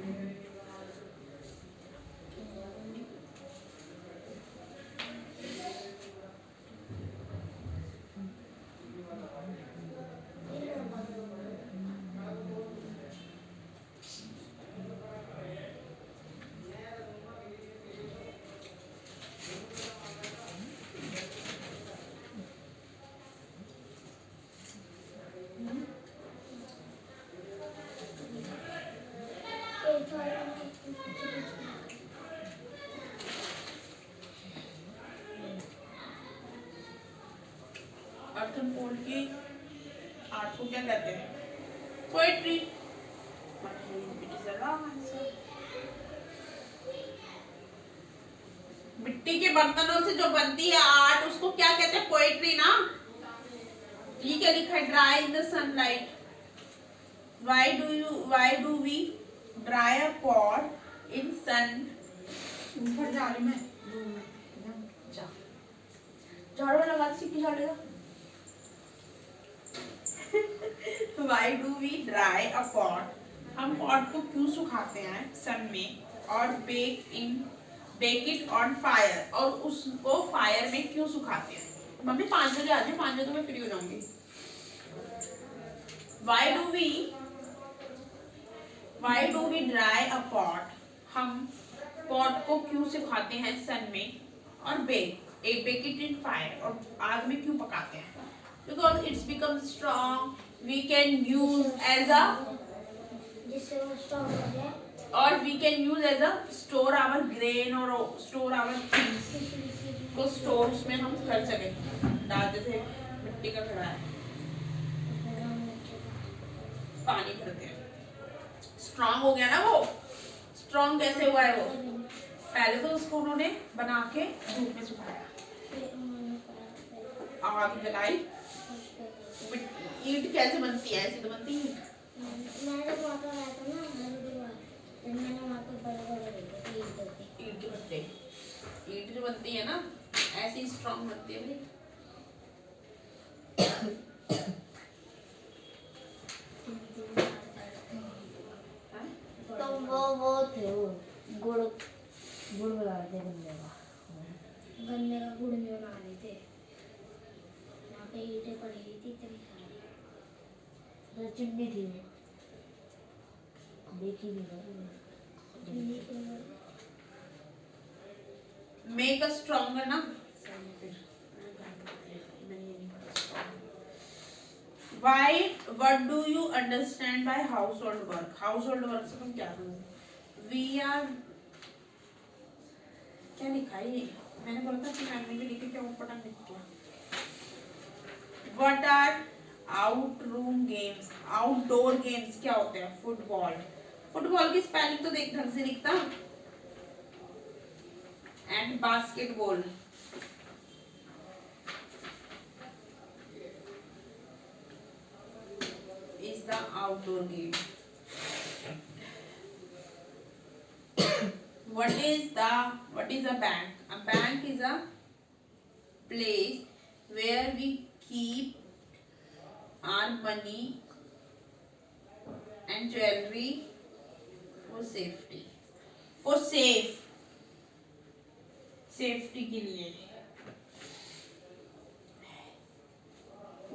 Earth and cold की आर्ट को क्या कहते हैं? Poetry. It is a wrong answer. मिट्टी के बर्तनों से जो बनती है आर्ट उसको क्या कहते हैं? पोएट्री ना। ये क्या लिखा है? Dry in the sunlight. Why do we dry a pot in sun? ऊपर जा रही मैं। जा। झाड़ू लगा सीखी झाड़ेगा। Why do we dry a pot? हम पॉट को क्यों सुखाते हैं सन में और बेक इट ऑन फायर, और उसको फायर में क्यों सुखाते हैं? मम्मी 5 बजे आ जाए, 5 बजे तो मैं फ्री हो जाऊंगी। Why do we dry a pot? हम पॉट को क्यों सुखाते हैं सन में और बेक इट इन फायर, और आग में क्यों पकाते हैं? Because it's become strong, we can use as a, जिससे वो स्ट्रॉन्ग हो जाए, or we can use as a store our grain or store our things को स्टोर उसमें हम कर सके। डाल जैसे मिट्टी का घड़ा है, पानी भरते हैं, स्ट्रॉन्ग हो गया ना वो। स्ट्रॉन्ग कैसे हुआ है वो? पहले तो उसको उन्होंने बना के धूप में सुखाया, आग जलाई। ईंट कैसे बनती है? ऐसे तो बनती है ईंट। मैंने वहाँ पर आया था ना, मैंने वहाँ पर बड़े-बड़े देखे थे ईंटों के। ईंट के भट्टे, ईंट जो बनती है ना ऐसे ही स्ट्रॉन्ग बनती है भाई। तो वो थे वो गुड़ बना रहे थे गन्ने का गुड़ में बना रहे थे। वहाँ पे ईंटें पड़ी हुई थी इतनी सारी। तो चिमनी थी वो, देखी नहीं मेक अ स्ट्रॉन्गर ना। What do you understand by household work? Household work से तुम क्या समझते? We are, क्या लिखा है ये? मैंने बोला था कि मैंने भी लिखी, क्या ऊपर लिख दिया? What are outdoor games? Outdoor games क्या होते हैं? फुटबॉल। फुटबॉल की स्पेलिंग तो देख ढंग से लिखता। And basketball. Is the outdoor game. What is a bank? A bank is a place where we keep our money and jewelry for safety. For safety के लिए।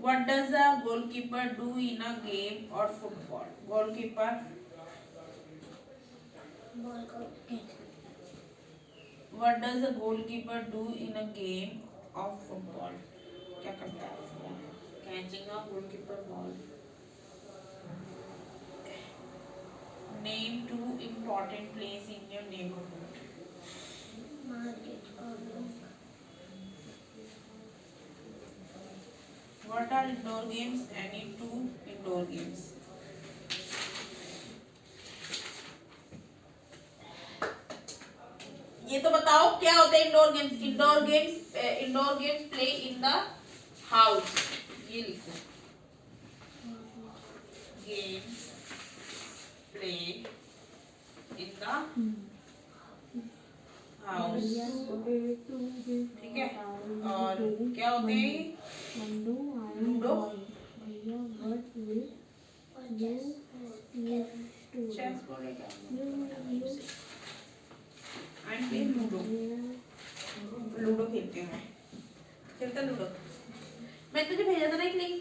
What does a goalkeeper do in a game or football? Goalkeeper ball को catch. What does a goalkeeper do in a game of football? क्या करता है? Catching a goalkeeper ball. Name 2 important places in your neighborhood. Market और bank. What are indoor games? Any 2 indoor games. ये तो बताओ क्या होते हैं indoor games? Indoor games play in the house. ये लिखो, games play in the house, ठीक है। और क्या होते हैं ये? मंडू लूडो, भैया व्हाट विल चेस बोर्ड है क्या? आई प्ले लूडो, लूडो खेलती हूँ मैं, खेलता लूडो। मैं तुझे भेजा था ना एक लिंक,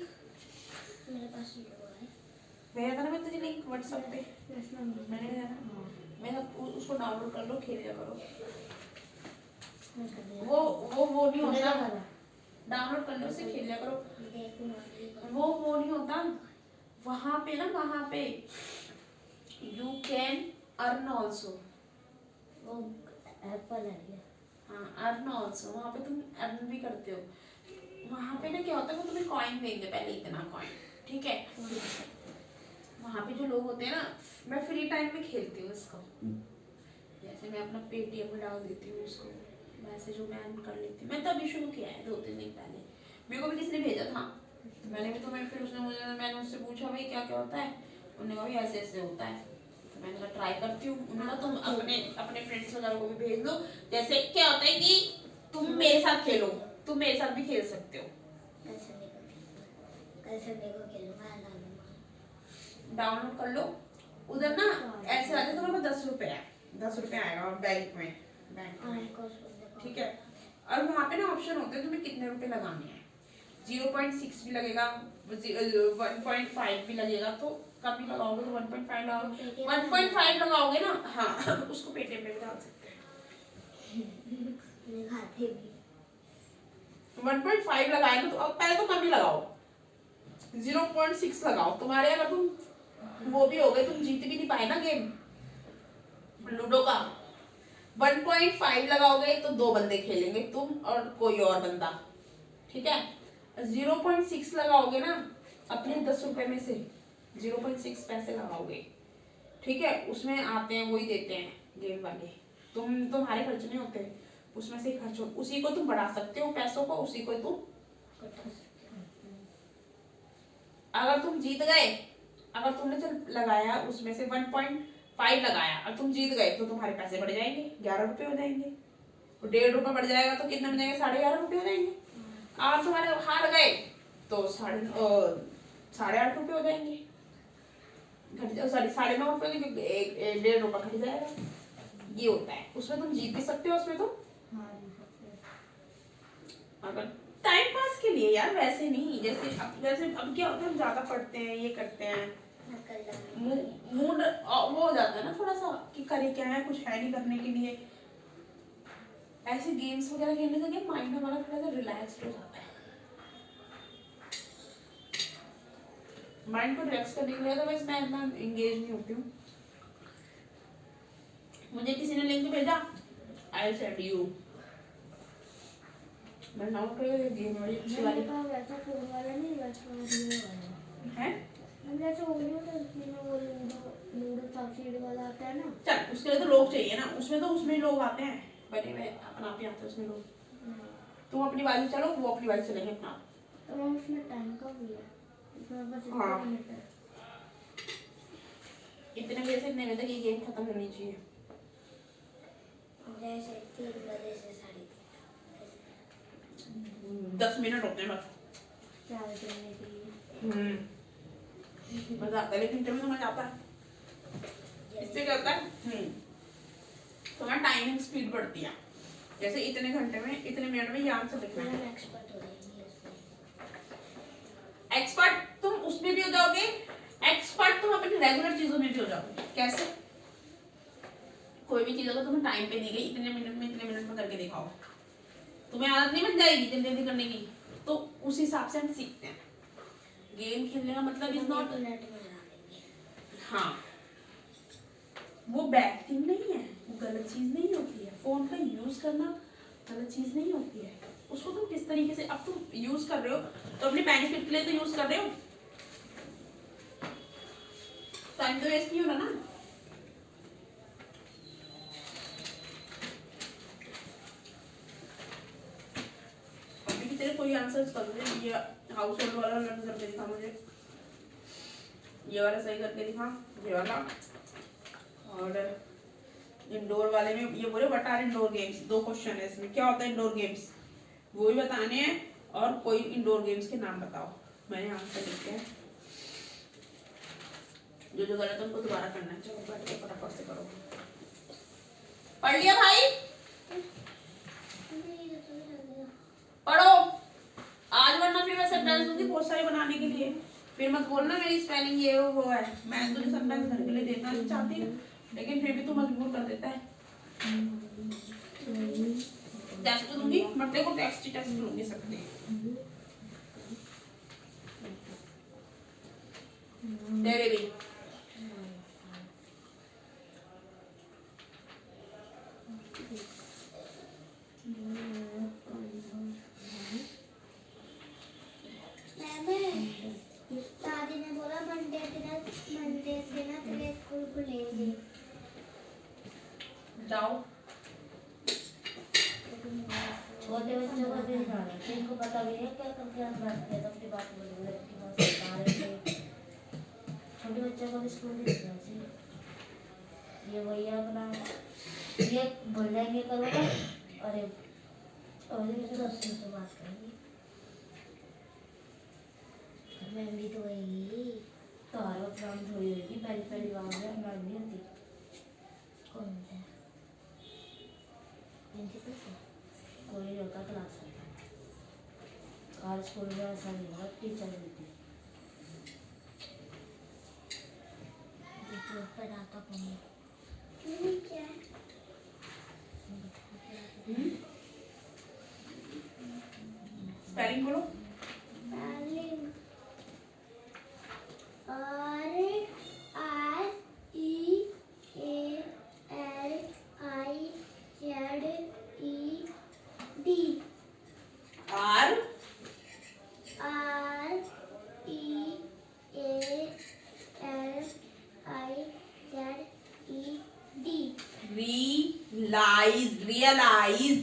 मेरे पास लूडो है। भेजा था ना मैं तुझे लिंक व्हाट्सएप पे, मैंने भेजा था। मैं उसको डाउनलोड कर लो, खेल लिया करो। वो नहीं होता, डाउनलोड कर लो उसे, खेल लिया करो। वो नहीं होता वहाँ पे ना, वहाँ पे यू कैन अर्न ऑल्सो। वो एप्पल है क्या? हाँ, अर्न ऑल्सो, वहाँ पे तुम अर्न भी करते हो। वहाँ पे ना क्या होता है, वो तुम्हें कॉइन देंगे, पहले इतना कॉइन, ठीक है। वहाँ पे जो लोग होते हैं ना, मैं फ्री टाइम में खेलती हूँ इसको। जैसे मैं अपना पेटीएम में डाल देती हूँ उसको, वैसे जो मैं अर्न कर लेती हूँ। मैं तभी शुरू किया है 2-3 दिन पहले, मेरे को भी किसी ने भेजा था, मैंने भी, तो मैं फिर उसने मुझे, मैंने उससे पूछा भाई क्या क्या होता है, उन्होंने कहा भाई ऐसे ऐसे होता है। तो मैंने कहा ट्राई करती हूँ। उन्होंने कहा तुम अपने अपने फ्रेंड्स वगैरह को भी भेज दो। जैसे क्या होता है कि तुम मेरे साथ खेलो, तुम मेरे साथ भी खेल सकते हो। डाउनलोड कर लो उधर ना, ऐसे आते तुम्हारे पास 10 रुपए है, 10 रुपए आएगा बैंक में, ठीक है। और वहाँ पे ना ऑप्शन होते हैं तुम्हें कितने रुपए लगाने हैं। 0.6 भी लगेगा, 1.5 भी लगेगा, तो कभी लगाओगे तो 1.5 लगाओगे, 1.5 लगाओगे ना, हाँ उसको पेटीएम पे भी डाल सकते हैं। 1.5 लगाए ना, तो अब पहले तो कम ही लगाओ, 0.6 लगाओ। तुम्हारे अगर तुम वो भी हो गए, तुम जीत भी नहीं पाए ना गेम लूडो का, 1.5 लगाओगे तो 2 बंदे खेलेंगे, तुम और कोई और बंदा, ठीक है। 0.6 लगाओगे ना, अपने 10 रुपए में से 0.6 पैसे लगाओगे, ठीक है। उसमें आते हैं, वही देते हैं गेम वाले, तुम्हारे खर्च नहीं होते, उसमें से खर्च हो, उसी को तुम बढ़ा सकते हो पैसों को, उसी को तुम अगर तुम जीत गए, अगर तुमने चल लगाया उसमें से 1.5 लगाया और तुम जीत गए, तो तुम्हारे पैसे बढ़ जाएंगे, 11 रुपए हो जाएंगे। तो 1.5 रुपए बढ़ जाएगा तो कितने बन जाएंगे, 11.5 रुपए हो जाएंगे। और तुम्हारे हार गए तो 8.5 रुपए हो जाएंगे, सॉरी 9.5 रुपए, 1.5 रुपए घट जाएगा। ये होता है, उसमें तुम जीत भी सकते हो, उसमें तुम अगर टाइम पास के लिए यार, वैसे नहीं। जैसे अब क्या होता है, हम ज्यादा पढ़ते हैं, ये करते हैं, मूड वो हो जाता है ना थोड़ा सा कि करे क्या है, कुछ है नहीं करने के लिए। ऐसे गेम्स वगैरह खेलने से क्या माइंड हमारा थोड़ा सा रिलैक्स हो जाता है। माइंड को रिलैक्स करने के लिए तो बस मैं इतना एंगेज नहीं होती हूँ। मुझे किसी ने लिंक भेजा, आई सेड यू, मैं डाउनलोड करके गेम वाली अच्छी वाली वैसा फोन वाला नहीं, वैसा ओरियो वाला है। जैसे ओरियो तो उसमें वो लूडो चॉकलेट वाला आता है ना। चल उसके लिए तो लोग चाहिए ना, उसमें तो उसमें लोग आते हैं, बने हुए अपना आप ही आते हैं उसमें लोग। तुम अपनी बाजी चलो, वो अपनी बाजी चलेंगे अपना। तो उसमें टाइम का भी है, उसमें बस हाँ। 1 मिनट है। इतने बजे से इतने बजे तक ये गेम खत्म होनी चाहिए। जैसे 3 बजे से 10 मिनट होते हैं बस। चाय पीने के लिए। मजा आता है, लेकिन घंटे में तो मजा आता है। इससे क्या होता है, तुम्हारा टाइमिंग स्पीड बढ़ती है। जैसे इतने घंटे में, इतने मिनट में ये आंसर लिखना है। एक्सपर्ट हो जाएंगे उसमें। एक्सपर्ट तुम उसमें भी हो जाओगे, एक्सपर्ट तुम अपनी रेगुलर चीजों में भी हो जाओगे। कैसे? कोई भी चीज अगर तुम्हें टाइम पे दी गई, इतने मिनट में करके दिखाओ, तुम्हें आदत नहीं बन जाएगी जल्दी जल्दी करने की, तो उस हिसाब से हम सीखते हैं। गेम खेलने का मतलब इज नॉट, हाँ वो बैड थिंग नहीं है, वो गलत चीज नहीं होती है। फोन का यूज करना गलत चीज नहीं होती है। उसको तुम किस तरीके से, अब तुम यूज कर रहे हो तो अपने बेनिफिट के लिए तो यूज कर रहे हो, टाइम तो वेस्ट नहीं हो रहा ना। अभी की तेरे कोई आंसर्स कर दे, ये हाउस होल्ड वाला लर्न करके दिखा मुझे, ये वाला सही करके दिखा, ये वाला, और इंडोर वाले में ये बोले what are indoor games. 2 question है इसमें, क्या होता है इंडोर गेम्स, वो भी बताने हैं और कोई इंडोर गेम्स के नाम बताओ। मैंने आंसर लिखे हैं, जो गलत है उनको दोबारा करना है। चलो बैठ के फटाफट से करो। पढ़ लिया भाई? पढ़ो आज, वरना फिर मैं सेंटेंस दूंगी बहुत सारे बनाने के लिए। फिर मत बोलना मेरी स्पेलिंग ये वो है। मैं तुझे सेंटेंस घर के लिए देना चाहती हूँ, लेकिन फिर भी तू मजबूर कर देता है। टेस्ट दूंगी, मंडे को टेस्ट ही टेस्ट लूंगी सबके। तेरे भी। दादी ने बोला मंडे से ना तेरे स्कूल खुलेंगे। जाओ। छोटे बच्चों का दिन था, इनको पता भी है क्या कब क्या बात है, अपनी बात बोल रहे थे। छोटे बच्चों को भी स्कूल नहीं जाना चाहिए। ये भैया अपना ये बोल जाएंगे करो ना, अरे दोस्तों से बात करेंगे। मैं भी तो वही तारा प्लान थोड़ी होगी, पहली पहली बार में अपना नहीं होती। कौन है कोई होता क्लास में, आज स्कूल में ऐसा नहीं होगा, टीचर होती पढ़ाता कौन क्या स्पेलिंग बोलो। R realized realized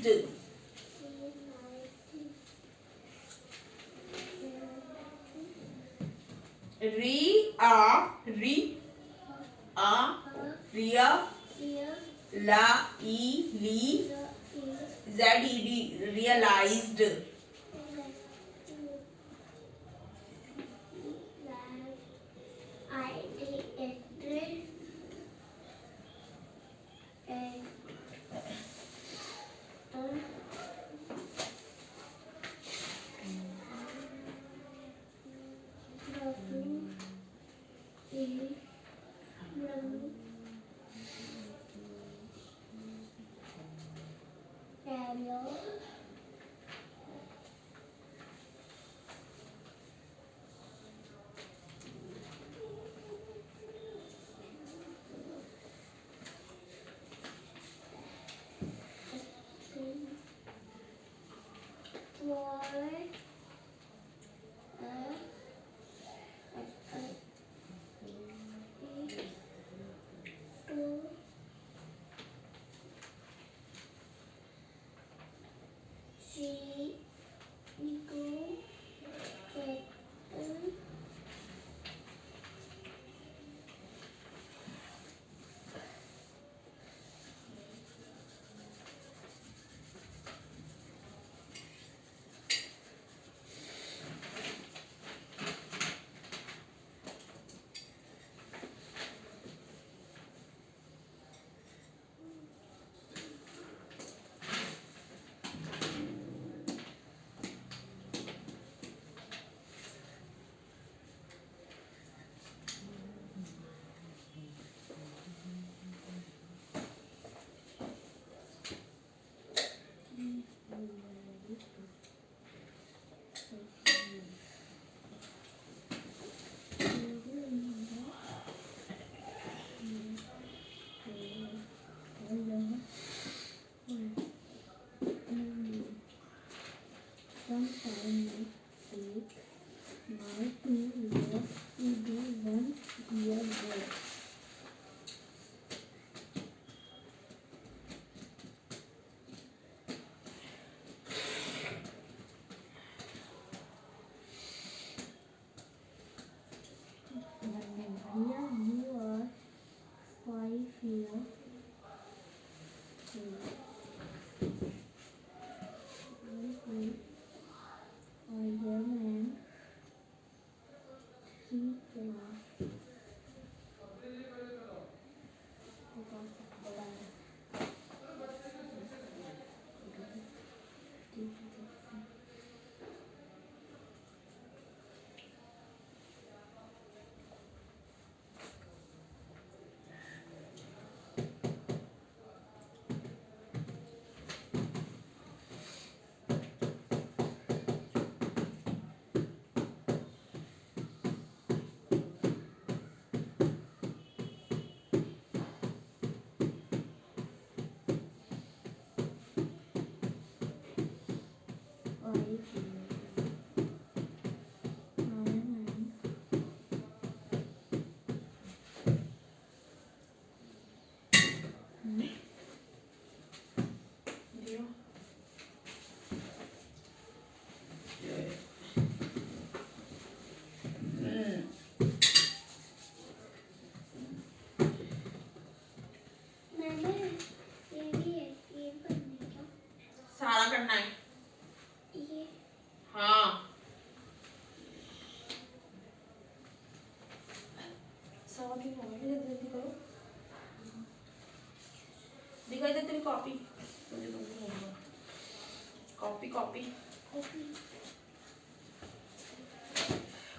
Thank you. दियो। मैंने ये भी है, ये करने का सारा करना है। ये हाँ सारा क्यों हो गया? जल्दी करो। दिखाई दे तेरी कॉपी। मुझे दूंगी homework. Copy copy copy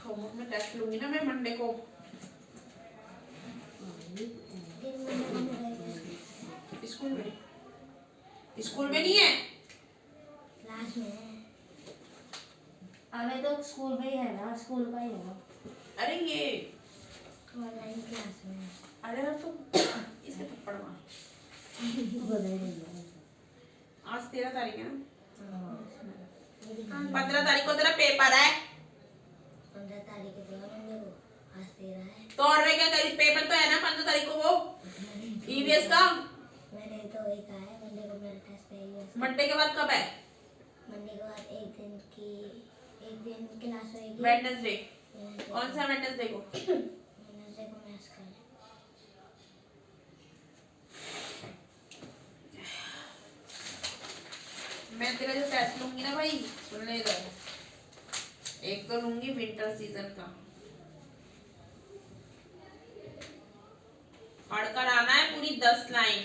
homework में टेस्ट लूंगी ना मैं मंडे को। दिन में मेरा है स्कूल में? स्कूल में नहीं है। क्लास में है। हमें तो स्कूल में ही है ना, स्कूल का ही होगा। अरे ये ऑनलाइन क्लास में है। अरे यार तुम इसे थप्पड़ मार। बधाई नहीं है। आज 13 तारीख है ना? हाँ, 15 तारीख को तेरा पेपर है। 15 तारीख को दिया मंडे को, आज 13 है। तो और मैं क्या करी? पेपर तो है ना 15 तारीख को वो ईवीएस का। मैंने तो वही कहा है, मंडे को मेरा टेस्ट है ईवीएस। मंडे के बाद कब है? मंडे के बाद एक दिन क्लास होएगी। वेडनेसडे। कौन सा वेडनेसडे को? वेडनेसडे को मैथ्स का है। मैं तेरा जो टेस्ट लूंगी ना भाई, सुन ले इधर। एक तो लूंगी विंटर सीजन का। पढ़कर आना है पूरी 10 line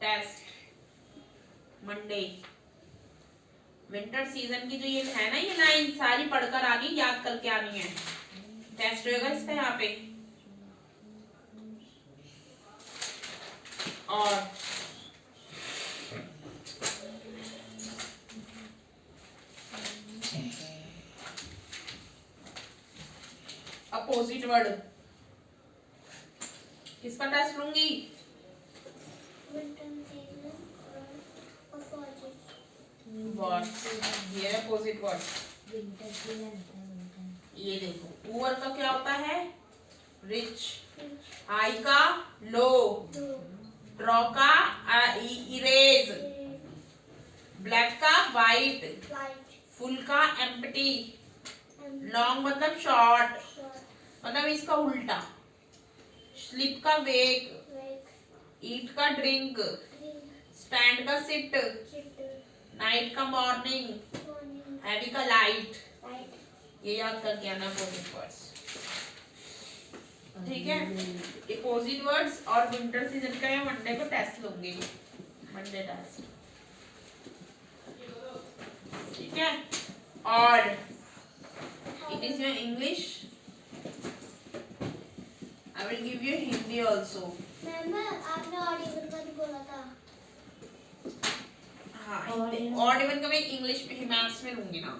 test Monday. Winter season की जो ये है ना, ये लाइन सारी पढ़कर आनी, याद करके आनी है। टेस्ट होगा इसका यहाँ पे। और अपोजिट वर्ड किसका टेस्ट लूंगी? विंटर सीजन और अपोजिट। वर्ड। ये अपोजिट वर्ड। विंटर सीजन है विंटर। ये देखो, पुअर का क्या होता है? रिच। हाई का लो। ड्रॉ का इरेज। ब्लैक का वाइट। वाइट फुल का एम्प्टी। लॉन्ग मतलब शॉर्ट, मतलब इसका उल्टा। स्लीप का वेक। ईट का ड्रिंक। स्टैंड का सिट। नाइट का मॉर्निंग। हैवी का लाइट। ये याद करके आना अपोजिट वर्ड्स। ठीक है, अपोजिट वर्ड्स और विंटर सीजन का मैं मंडे को टेस्ट लूंगी। Monday test. ठीक है, और it is your English. I will give you Hindi also. Ma'am आपने ऑडिबल का भी बोला था। हाँ, और इवन का मैं इंग्लिश में मैथ्स में लूंगी ना।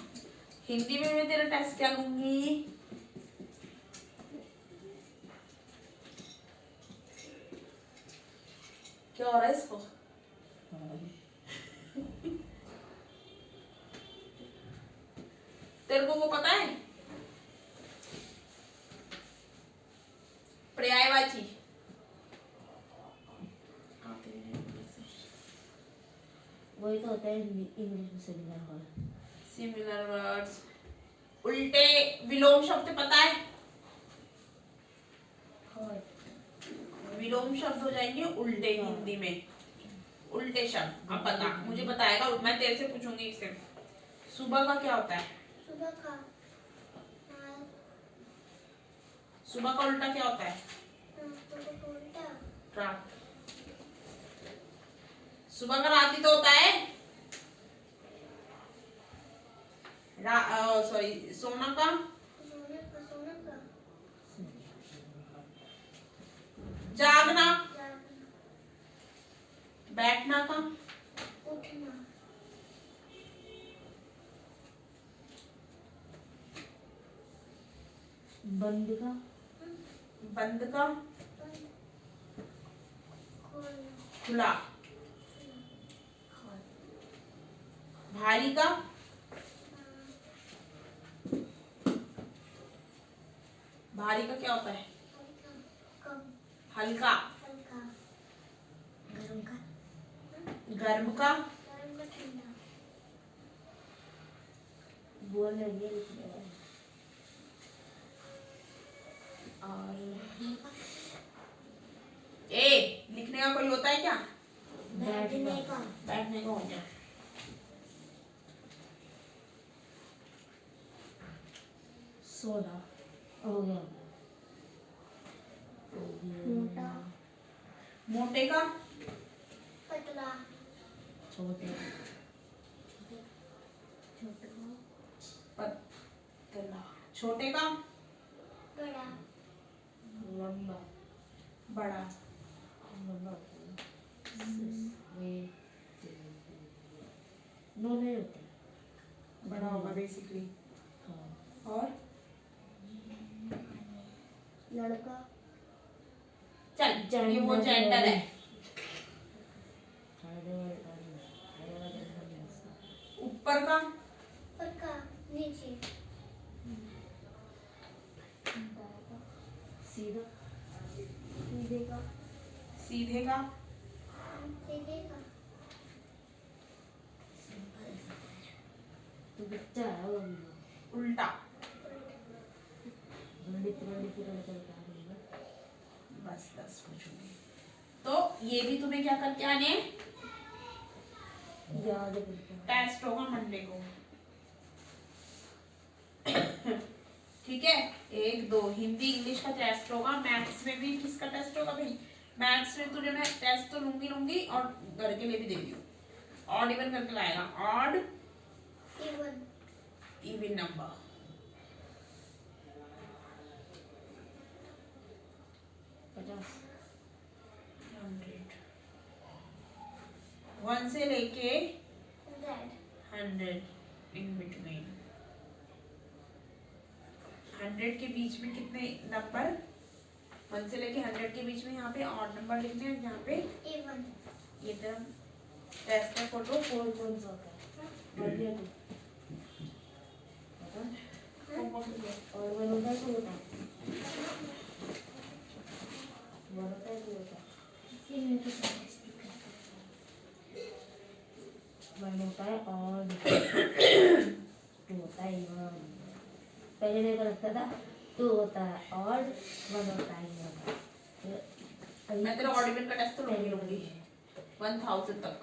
हिंदी में मैं तेरा टेस्ट क्या लूंगी? क्या हो रहा है इसको? तेरे को वो पता है पर्यायवाची? वही तो होता है इंग्लिश में सिमिलर वर्ड। Similar words. उल्टे विलोम शब्द पता है? विलोम शब्द हो जाएंगे उल्टे हिंदी में। उल्टे शब्द अब बता, मुझे बताएगा, मैं तेरे से पूछूंगी सिर्फ। सुबह का क्या होता है? सुबह का सुबह का उल्टा क्या होता है? उल्टा रात। सुबह का रात ही तो होता है। सॉरी, सोना का? सोने का जागना। जागना बैठना का? उठना बंद का? बंद का? खोलना खुला। भारी का? भारी का क्या होता है? कम, हल्का। हल्का, गरम का, गर्म का? गरम का ठंडा, बोल रही है लिखने वाली। और ए लिखने का कोई होता है क्या? बैठने का, बैठने का हो गया। सोना हो गया। मोटा, मोटे का? पतला, छोटे छोटा, पतला। छोटे का? बड़ा, लंबा बड़ा। लंबा नो नहीं होते। बड़ा होगा बेसिकली। हाँ और लड़का, चल ये वो जेंडर है। ऊपर का? ऊपर का, नीचे, सीधा सीधे का, सीधे का? सीधे का, तो बच्चा है वो भी उल्टा। बस 10 पूछूंगी। तो ये भी तुम्हें क्या करके आने हैं? याद टेस्ट होगा मंडे को। ठीक है, 1 2 हिंदी इंग्लिश का टेस्ट होगा। मैथ्स में भी किसका टेस्ट होगा भाई? मैथ्स में तुझे मैं टेस्ट तो लूंगी और घर के लिए भी दे रही हूँ। ऑड इवन करके लाएगा। Odd even, even number. 50 100 1 से लेके 100 इन बिटवीन। 100 के बीच में कितने नंबर? 1 से लेके 100 के बीच में यहाँ पे ऑड नंबर लिखने हैं। यहाँ पे इवन, ये तरह टेस्ट है फोटो। कौन सा होता है? और ये तो और वन होता है तो होता है वन होता है तो होता है वन होता है और टू होता है वन। पहले मेरे को लगता था टू होता है और वन होता है वन। मैं तेरा ऑड इवन का टेस्ट तो लूंगी 1000 तक।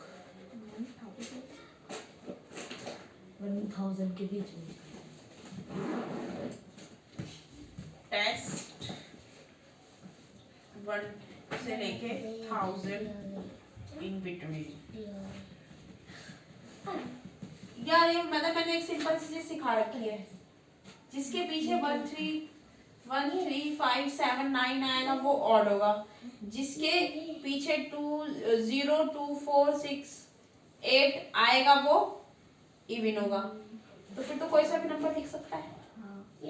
1000 के बीच में टेस्ट 1 से लेके 1000 इन बिटवीन। यार ये मतलब मैंने एक सिंपल सी चीज सिखा रखी है। जिसके पीछे 1 3 1 3 5 7 9 आएगा वो ऑड होगा। जिसके पीछे 2 0 2 4 6 8 आएगा वो इवन होगा। तो फिर तो कोई सा भी नंबर लिख सकता है।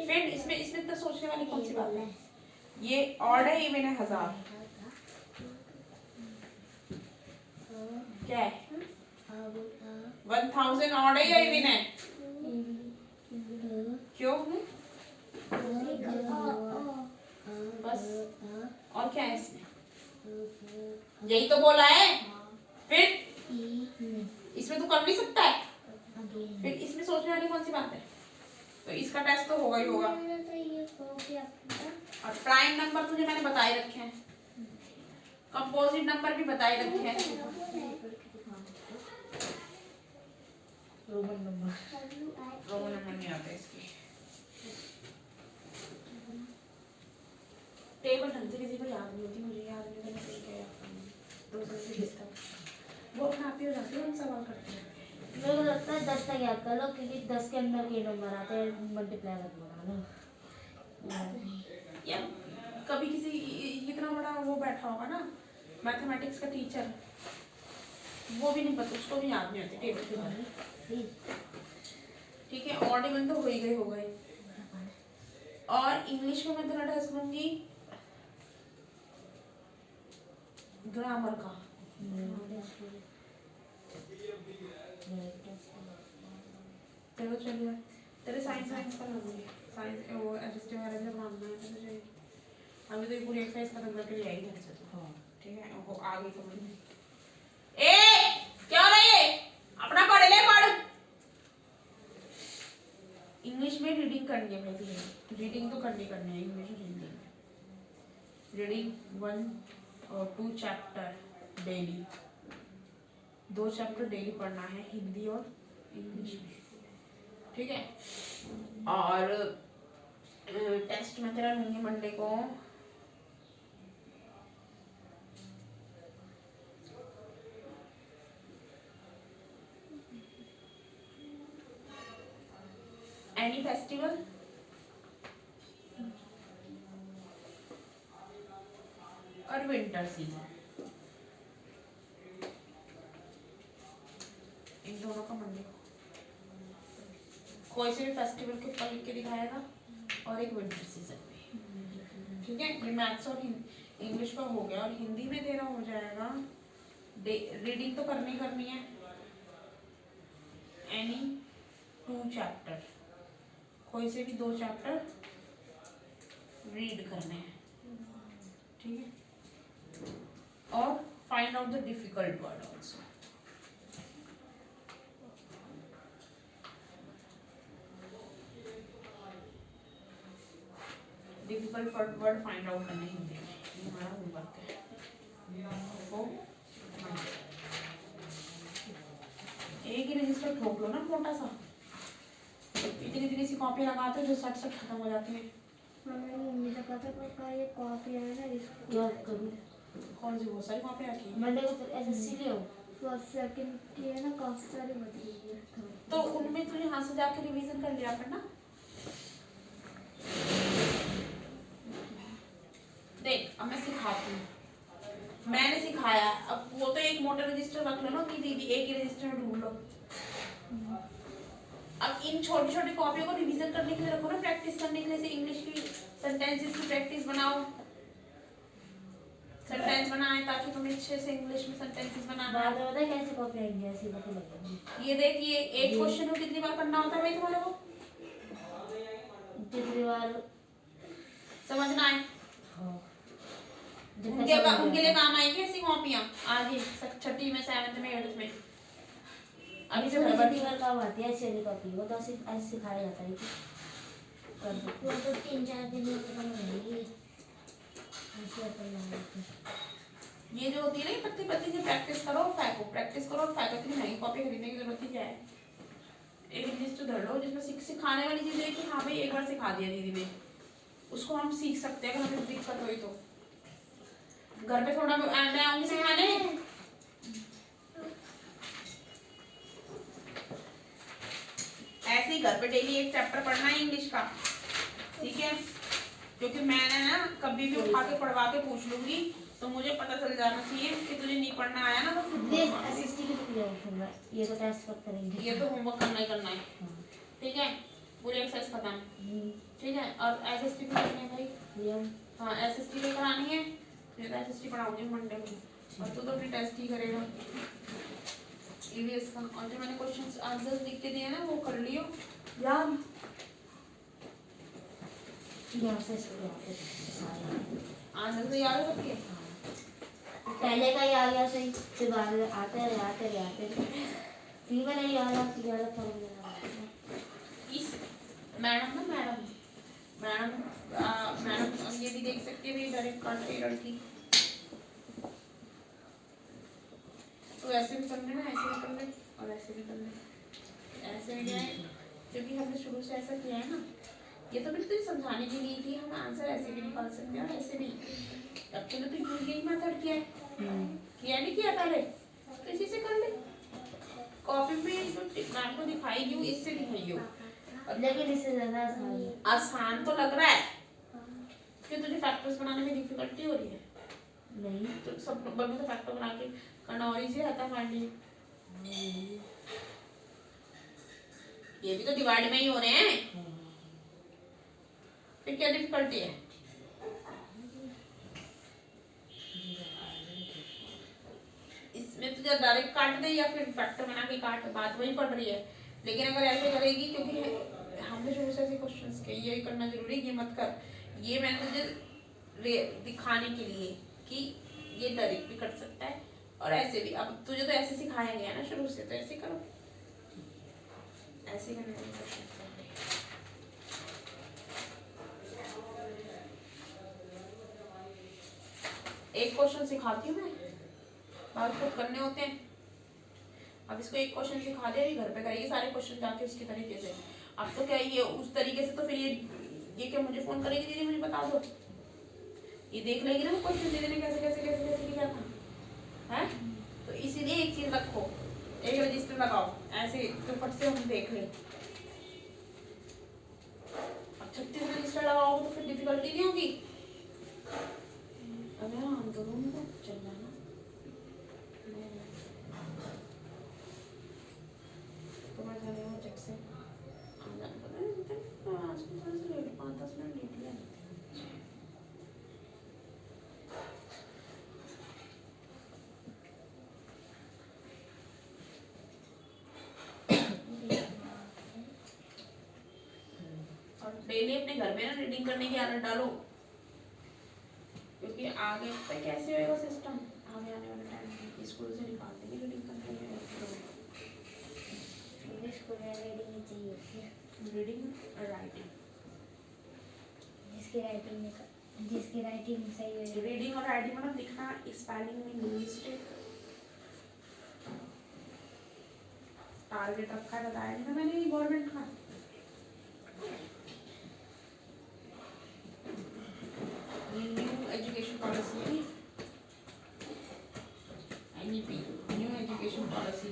फिर इसमें तो सोचने वाली कौन सी बात है? ये ऑड है इवन है 1000। क्या है? 1000 ऑड है या इवन है? क्यों? बस और क्या है इसमें? यही तो बोला है। फिर इसमें तो कर नहीं सकता है। फिर इसमें सोचने वाली कौन सी बात है? तो इसका टेस्ट तो होगा ही होगा। और प्राइम नंबर तुझे मैंने बताए रखे हैं। कंपोजिट नंबर भी बताए रखे हैं। रोमन नंबर रोमन नंबर नहीं आता इसकी। टेबल ढंग से किसी को याद नहीं होती। मुझे याद नहीं होता मैं क्या दूसरे से डिस्टर्ब वो अपना आप ही हो जाती है। हम सवाल करते हैं। मेरे को लगता है 10 तक याद कर लो क्योंकि 10 के अंदर के नंबर आते हैं मल्टीप्लाई करके बनाना। यार कभी किसी इतना बड़ा वो बैठा होगा ना मैथमेटिक्स का टीचर, वो भी नहीं पता, उसको भी याद नहीं होती टेबल के बारे। ठीक है, ऑड इवन तो हो ही गए हो गए। और इंग्लिश में मैं तेरा टेस्ट लूंगी ग्रामर का। चलो चलिए तेरे साइंस वाइंस का लूँगी, साइंस वो एसएसटी वगैरह जब मांगना है तो मुझे अभी तो ये पूरी एक्सरसाइज खत्म करके ले आई घर से तो। हाँ ठीक है वो आ गई समझ में। ए क्या हो रहा है अपना पढ़ ले पढ़। इंग्लिश में रीडिंग करनी है भाई तुझे, रीडिंग तो करनी है इंग्लिश और हिंदी में। रीडिंग 1 और 2 चैप्टर डेली, 2 चैप्टर डेली पढ़ना है हिंदी और इंग्लिश में, ठीक है। और टेस्ट में तेरा लूंगी मंडे को एनी फेस्टिवल और विंटर सीजन, इन दोनों का मंडे को कोई से भी फेस्टिवल के ऊपर लिख के दिखाएगा और एक विंटर सीजन में, ठीक है। ये मैथ्स और इंग्लिश का हो गया। और हिंदी में तेरा हो जाएगा रीडिंग तो करनी है एनी 2 चैप्टर, कोई से भी 2 चैप्टर रीड करने हैं, ठीक है। और find out the difficult word also. Difficult word find out करने हिंदी में, ये हमारा होमवर्क है। तो एक ही रजिस्टर ठोक लो ना मोटा सा, इतनी सी कॉपी लगाते हो जो सट खत्म हो जाती है। मैंने मम्मी से कहा था पापा ये कॉपी है ना इसको क्या करूँ? कौन सी बहुत सारी कॉपी रखी है? मंडे को एसएससी ले आओ। फर्स्ट सेकंड की है ना काफी सारी बच गई है। तो उनमें तू यहाँ से जाके रिवीजन कर लिया करना। देख अब मैं सिखाती हूँ, मैंने सिखाया, अब वो तो एक मोटर रजिस्टर रख लो ना कि दीदी एक ही रजिस्टर में ढूंढ लो। अब इन छोटी छोटी कॉपियों को रिवीजन करने के लिए रखो ना, प्रैक्टिस करने के लिए। इंग्लिश की सेंटेंसेस की प्रैक्टिस बनाओ, सेंटेंस बनाए ताकि तुम्हें अच्छे से इंग्लिश में सेंटेंसेस बनाना बाद है। में पता है कैसे कॉपी आएंगी? ऐसी कॉपी लगेगी। ये देख, ये एक क्वेश्चन को कितनी बार करना होता है भाई तुम्हारे को? कितनी बार समझना है। हाँ उनके लिए काम आएगी ऐसी कॉपियां आगे 6ठी में 7th में 8th में। अभी से कितनी बार काम आती है ऐसी वाली कॉपी? वो तो ऐसे सिखाया जाता है कि कर सकते वो तो 3-4 दिन में खत्म हो जाएगी। ऐसे अपन लगाते ये जो होती है ना पत्ती पत्ती से प्रैक्टिस करो और फेंको, प्रैक्टिस करो और फेंको। इतनी महंगी कॉपी खरीदने की जरूरत ही क्या है? एक लिस्ट धर लो जिसमें सिखाने वाली चीजें है कि हाँ भाई एक बार सिखा दिया दीदी ने, उसको हम सीख सकते हैं अगर हमें दिक्कत हुई तो। घर पे थोड़ा मैं आऊंगी सिखाने, ऐसे ही घर पे डेली एक चैप्टर पढ़ना है इंग्लिश का, ठीक है। क्योंकि मैंने ना कभी भी उठा के पढ़वा के पूछ लूंगी तो मुझे पता चल जाना चाहिए कि तुझे नहीं पढ़ना आया ना तो ये एसएसटी की तो होगा, ये तो टेस्ट पर करेंगे। ये तो होमवर्क करना ही, ठीक है। पूरी एक्सरसाइज खत्म, ठीक है। और एसएसटी भी करनी है भाई। हाँ एसएसटी भी करानी है, फिर एसएसटी पढ़ाऊंगी मंडे को। और तू तो अपनी टेस्ट ही करेगा ईवीएस का। और जो मैंने क्वेश्चंस आंसर्स लिख के दिए ना वो कर लियो यार। यहाँ से आंसर तो याद है सबके। पहले का ही आ गया सही, फिर बाद में आते फिर मैंने याद था। इस मैडम ये भी देख सकते हैं भी डायरेक्ट काट के लड़की। तो ऐसे भी कर लेना, ऐसे भी कर ले और ऐसे भी कर ले। ऐसे भी है क्योंकि हमने शुरू से ऐसा किया है ना, ये तो बिल्कुल समझाने के लिए कि हम आंसर ऐसे भी निकाल सकते हैं और ऐसे भी। अब चलो तो यही मेथड किया है नहीं किया पहले तो इसी से कर ले। कॉपी में जो मैम को दिखाई हूँ इससे दिखाई हूँ, लेकिन इससे ज्यादा आसान तो लग रहा है कि तुझे फैक्टर्स बनाने में डिफिकल्टी हो रही है। नहीं तो सब नंबर में तो फैक्टर बना के करना और इजी रहता है मान ली। ये भी तो डिवाइड में ही हो रहे हैं, फिर क्या डिफिकल्टी है? इसमें तुझे डायरेक्ट काट दे या फिर फैक्टर बना के काट, बात वही पड़ रही है। लेकिन अगर ऐसे करेगी क्योंकि हम क्वेश्चंस के, ये करना जरूरी है, ये मत कर। ये मैंने तुझे दिखाने के लिए कि ये डायरेक्ट भी कर सकता है और ऐसे भी। अब तुझे तो ऐसे सिखाया गया ना शुरू से, तो ऐसे करो, ऐसे करने की कोशिश कर। एक क्वेश्चन सिखाती हूँ मैं, बात खुद करने होते हैं। अब इसको एक क्वेश्चन सिखा दे, घर पे करेगी सारे क्वेश्चन जाके उसके तरीके से। अब तो क्या ये उस तरीके से, तो फिर ये क्या मुझे फोन करेगी, दीदी मुझे बता दो, ये देख लेगी ना क्वेश्चन दीदी ने कैसे कैसे कैसे कैसे किया था, है? तो इसीलिए एक चीज रखो, एक रजिस्टर लगाओ, ऐसे तो फट से हम देख लें। अब 36 रजिस्टर लगाओगे तो फिर डिफिकल्टी नहीं होगी। अगर हम दोनों को चल जाना तो मैं जाने वो चेक से आ जाना, पता है आज को थोड़ा सा लेट, 5-10 मिनट लेट लिया। और डेली अपने घर में ना रीडिंग करने की आदत डालो, क्योंकि आगे पे कैसे होएगा सिस्टम, आगे आने वाले टाइम में स्कूल से निकाल देंगे रीडिंग करने में। स्कूल में रीडिंग ही चाहिए, रीडिंग और राइटिंग, जिसकी राइटिंग सही है। रीडिंग और राइटिंग मतलब लिखना, स्पेलिंग में मिस्टेक, टारगेट रखा है, बताया नहीं था मैंने गवर्नमेंट का। New education policy, NEP, new education policy,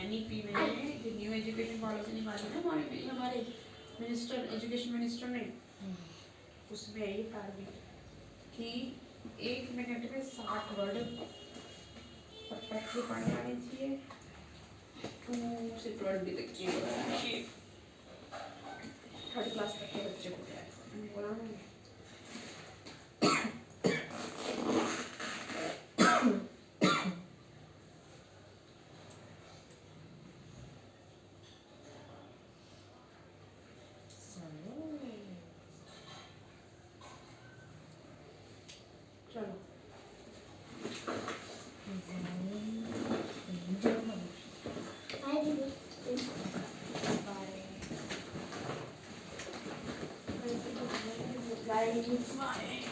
NEP में जो न्यू एजुकेशन पॉलिसी निकाली ना हमारे मिनिस्टर, एजुकेशन मिनिस्टर ने, उसमें ये टारगेट कि 1 मिनट में 60 वर्ड परफेक्टली पढ़ने आने चाहिए, 2 से 20 तक की, 3rd क्लास तक के बच्चे को बोला मैंने। चलो हाय दीदी। बाय।